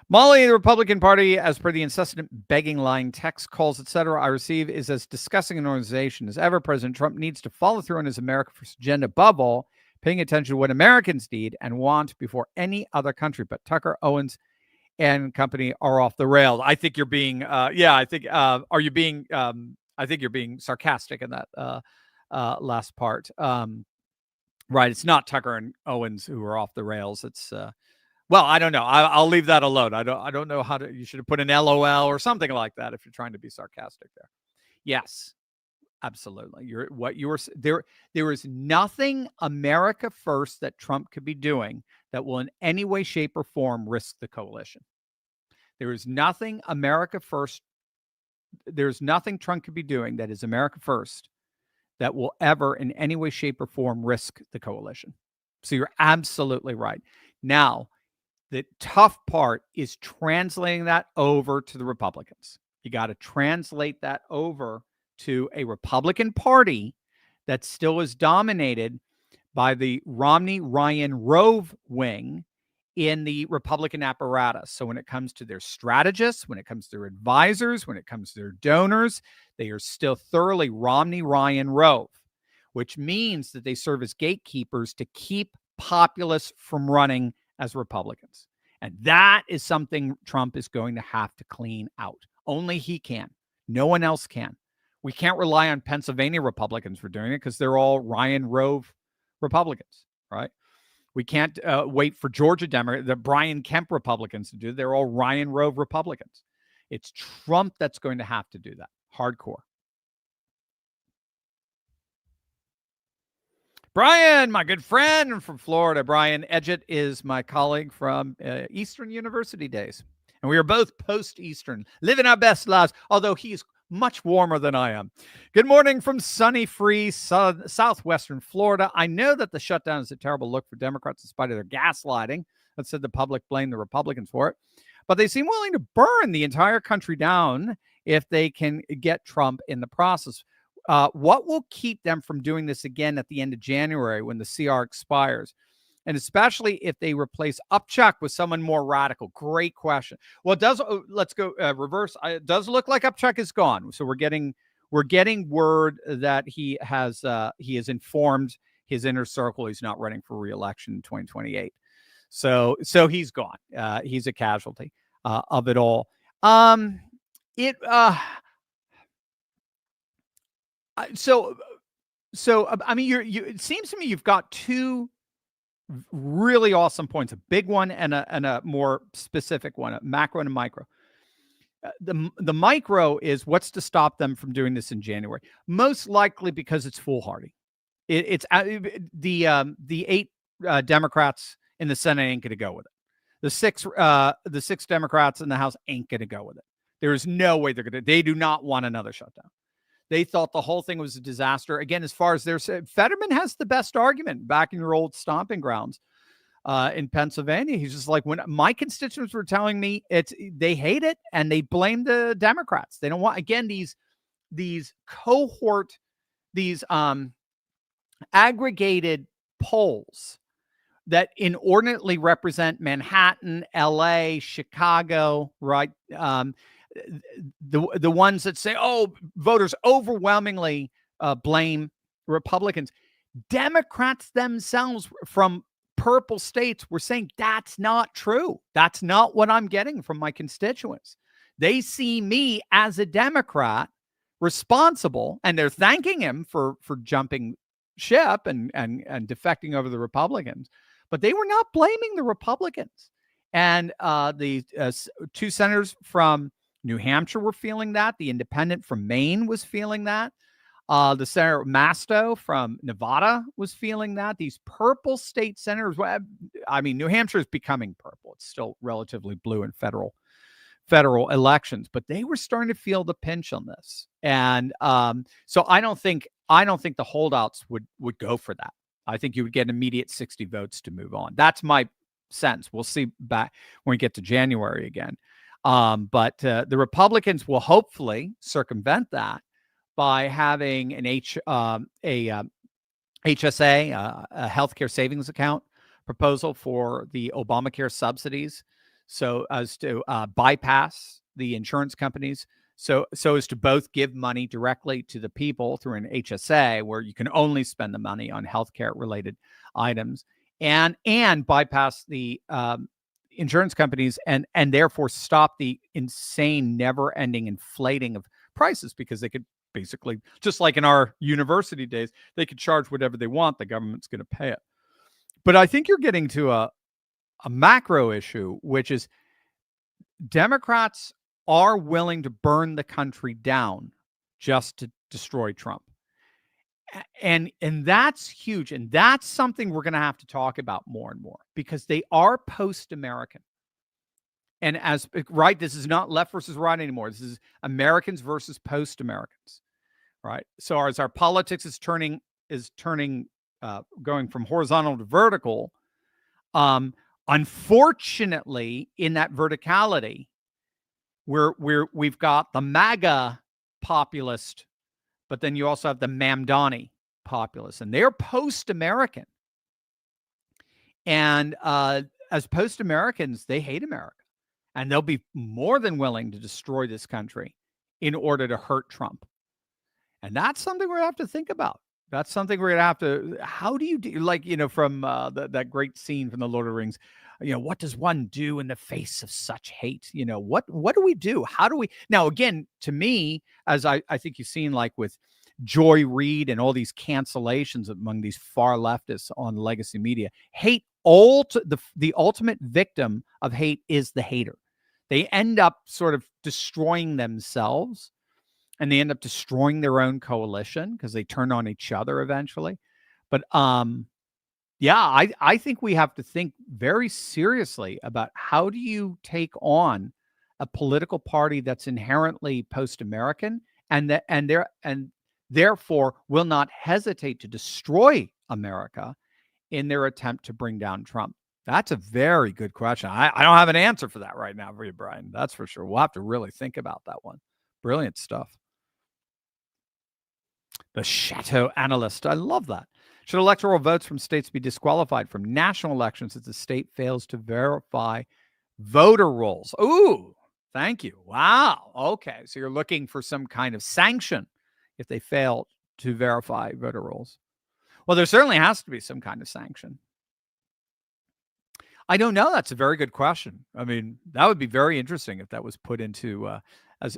Molly, the Republican Party, as per the incessant begging, lying text calls, etc., I receive, is as disgusting an organization as ever. President Trump needs to follow through on his America First agenda, above all, paying attention to what Americans need and want before any other country. But Tucker, Owens, and company are off the rails. I think you're being, are you being, I think you're being sarcastic in that last part. Right. It's not Tucker and Owens who are off the rails. It's, well, I don't know. I'll leave that alone. I don't know how to. You should have put an LOL or something like that if you're trying to be sarcastic there. Yes, absolutely. There is nothing America First that Trump could be doing that will in any way, shape, or form risk the coalition. There is nothing America first. There's nothing Trump could be doing that is America first that will ever in any way, shape, or form risk the coalition. So you're absolutely right. Now, the tough part is translating that over to the Republicans. You got to translate that over to a Republican Party that still is dominated by the Romney-Ryan-Rove wing in the Republican apparatus. So when it comes to their strategists, when it comes to their advisors, when it comes to their donors, they are still thoroughly Romney-Ryan-Rove, which means that they serve as gatekeepers to keep populists from running as Republicans. And that is something Trump is going to have to clean out. Only he can. No one else can. We can't rely on Pennsylvania Republicans for doing it because they're all Ryan Rove Republicans, right? We can't wait for Georgia the Brian Kemp Republicans to do it. They're all Ryan Rove Republicans. It's Trump that's going to have to do that. Hardcore. Brian, my good friend from Florida. Brian Edgett is my colleague from Eastern University days. And we are both post-Eastern, living our best lives, although he's much warmer than I am. Good morning from sunny, free southwestern Florida. I know that the shutdown is a terrible look for Democrats in spite of their gaslighting. That said, the public blamed the Republicans for it. But they seem willing to burn the entire country down if they can get Trump in the process. What will keep them from doing this again at the end of January when the CR expires? And especially if they replace Upchuck with someone more radical. Great question. Well, it does. Let's go reverse. It does look like Upchuck is gone. So we're getting word that he has informed his inner circle he's not running for re-election in 2028. So he's gone. He's a casualty of it all. So I mean, it seems to me you've got two really awesome points, a big one and a more specific one, a macro and a micro. The micro is what's to stop them from doing this in January? Most likely because it's foolhardy. It's the 8 Democrats in the Senate ain't going to go with it. The six Democrats in the House ain't going to go with it. There is no way they do not want another shutdown. They thought the whole thing was a disaster. Again, as far as Fetterman has the best argument back in your old stomping grounds in Pennsylvania. He's just like, when my constituents were telling me they hate it and they blame the Democrats. They don't want, again, these aggregated polls that inordinately represent Manhattan, LA, Chicago, right? The ones that say, oh, voters overwhelmingly blame Republicans. Democrats themselves from purple states were saying that's not true. That's not what I'm getting from my constituents. They see me as a Democrat responsible, and they're thanking him for jumping ship and defecting over the Republicans. But they were not blaming the Republicans. And the 2 senators from New Hampshire were feeling that. The independent from Maine was feeling that. The Senator Masto from Nevada was feeling that. These purple state senators, I mean, New Hampshire is becoming purple. It's still relatively blue in federal elections, but they were starting to feel the pinch on this. And so I don't think the holdouts would go for that. I think you would get immediate 60 votes to move on. That's my sense. We'll see back when we get to January again. But the Republicans will hopefully circumvent that by having an HSA, a healthcare savings account proposal for the Obamacare subsidies, so as to bypass the insurance companies, so as to both give money directly to the people through an HSA where you can only spend the money on healthcare related items, and bypass the insurance companies and therefore stop the insane, never-ending inflating of prices, because they could basically, just like in our university days, they could charge whatever they want. The government's going to pay it. But I think you're getting to a macro issue, which is Democrats are willing to burn the country down just to destroy Trump. And that's huge. And that's something we're going to have to talk about more and more, because they are post-American. And right, this is not left versus right anymore. This is Americans versus post-Americans, right? So as our politics is turning, going from horizontal to vertical, unfortunately, in that verticality, we've got the MAGA populist, but then you also have the Mamdani populist, and they're post-American. And as post-Americans, they hate America, and they'll be more than willing to destroy this country in order to hurt Trump. And that's something we're going to have to think about. That's something we're going to have to, how do you do, like, from that great scene from the Lord of the Rings, what does one do in the face of such hate? What do we do? How do we, now, again, to me, as I think you've seen, like with Joy Reid and all these cancellations among these far leftists on legacy media, hate, the ultimate victim of hate is the hater. They end up sort of destroying themselves, and they end up destroying their own coalition because they turn on each other eventually. But yeah, I think we have to think very seriously about how do you take on a political party that's inherently post-American and therefore will not hesitate to destroy America in their attempt to bring down Trump. That's a very good question. I don't have an answer for that right now for you, Brian. That's for sure. We'll have to really think about that one. Brilliant stuff. The Chateau Analyst. I love that. Should electoral votes from states be disqualified from national elections if the state fails to verify voter rolls? Ooh, thank you. Wow. Okay. So you're looking for some kind of sanction if they fail to verify voter rolls. Well, there certainly has to be some kind of sanction. I don't know. That's a very good question. I mean, that would be very interesting if that was put into as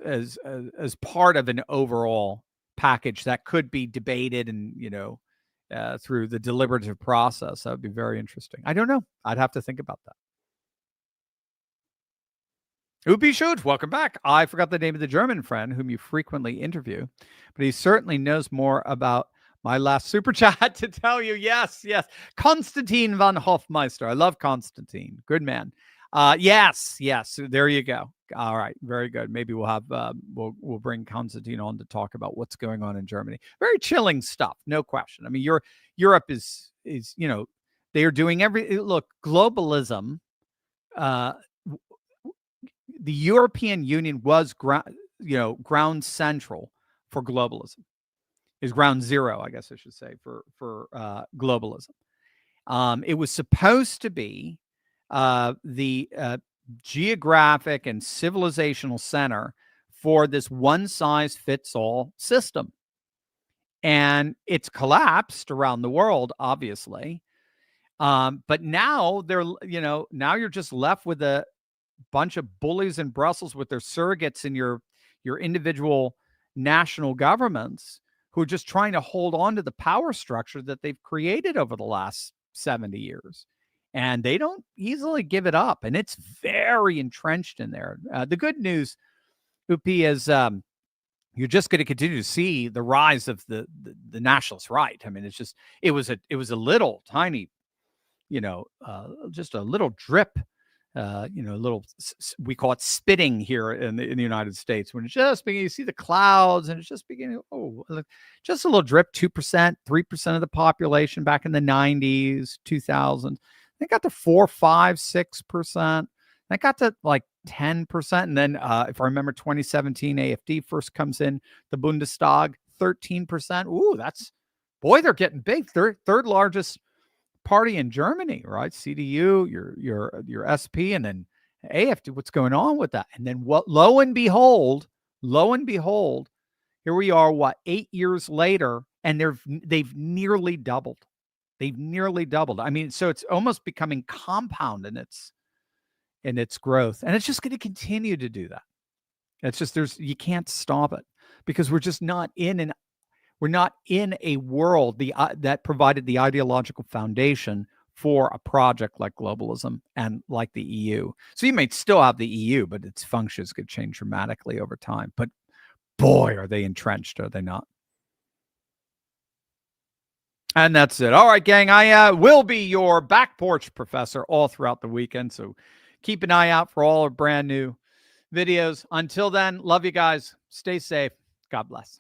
part of an overall package that could be debated and, through the deliberative process. That would be very interesting. I don't know. I'd have to think about that. Upi Schut, welcome back. I forgot the name of the German friend whom you frequently interview, but he certainly knows more about my last super chat to tell you. Yes. Konstantin von Hofmeister. I love Konstantin. Good man. Yes. There you go. All right. Very good. Maybe we'll have, we'll bring Konstantin on to talk about what's going on in Germany. Very chilling stuff. No question. I mean, Europe is, they are doing look, globalism, the European Union was ground central for globalism. Is ground zero, I guess I should say, for globalism. It was supposed to be the geographic and civilizational center for this one-size-fits-all system. And it's collapsed around the world, obviously. But now now you're just left with a bunch of bullies in Brussels with their surrogates in your individual national governments who are just trying to hold on to the power structure that they've created over the last 70 years. And they don't easily give it up. And it's very entrenched in there. The good news, Upi, is you're just going to continue to see the rise of the nationalist right. I mean, it was a little tiny, just a little drip, we call it spitting here in the United States, when it's just beginning, you see the clouds and it's just beginning, just a little drip, 2%, 3% of the population back in the 90s, 2000. They got to 4, 5, 6%. That got to like 10%. And then if I remember 2017, AfD first comes in the Bundestag, 13%. Ooh, they're getting big. Third largest party in Germany, right? CDU, your SP, and then AfD. What's going on with that? And then lo and behold, here we are, 8 years later, and they've nearly doubled. I mean, so it's almost becoming compound in its growth, and it's just going to continue to do that. It's just you can't stop it, because we're just not in a world that provided the ideological foundation for a project like globalism and like the EU. So you may still have the EU, but its functions could change dramatically over time. But boy, are they entrenched, are they not? And that's it. All right, gang. I will be your back porch professor all throughout the weekend. So keep an eye out for all our brand new videos. Until then, love you guys. Stay safe. God bless.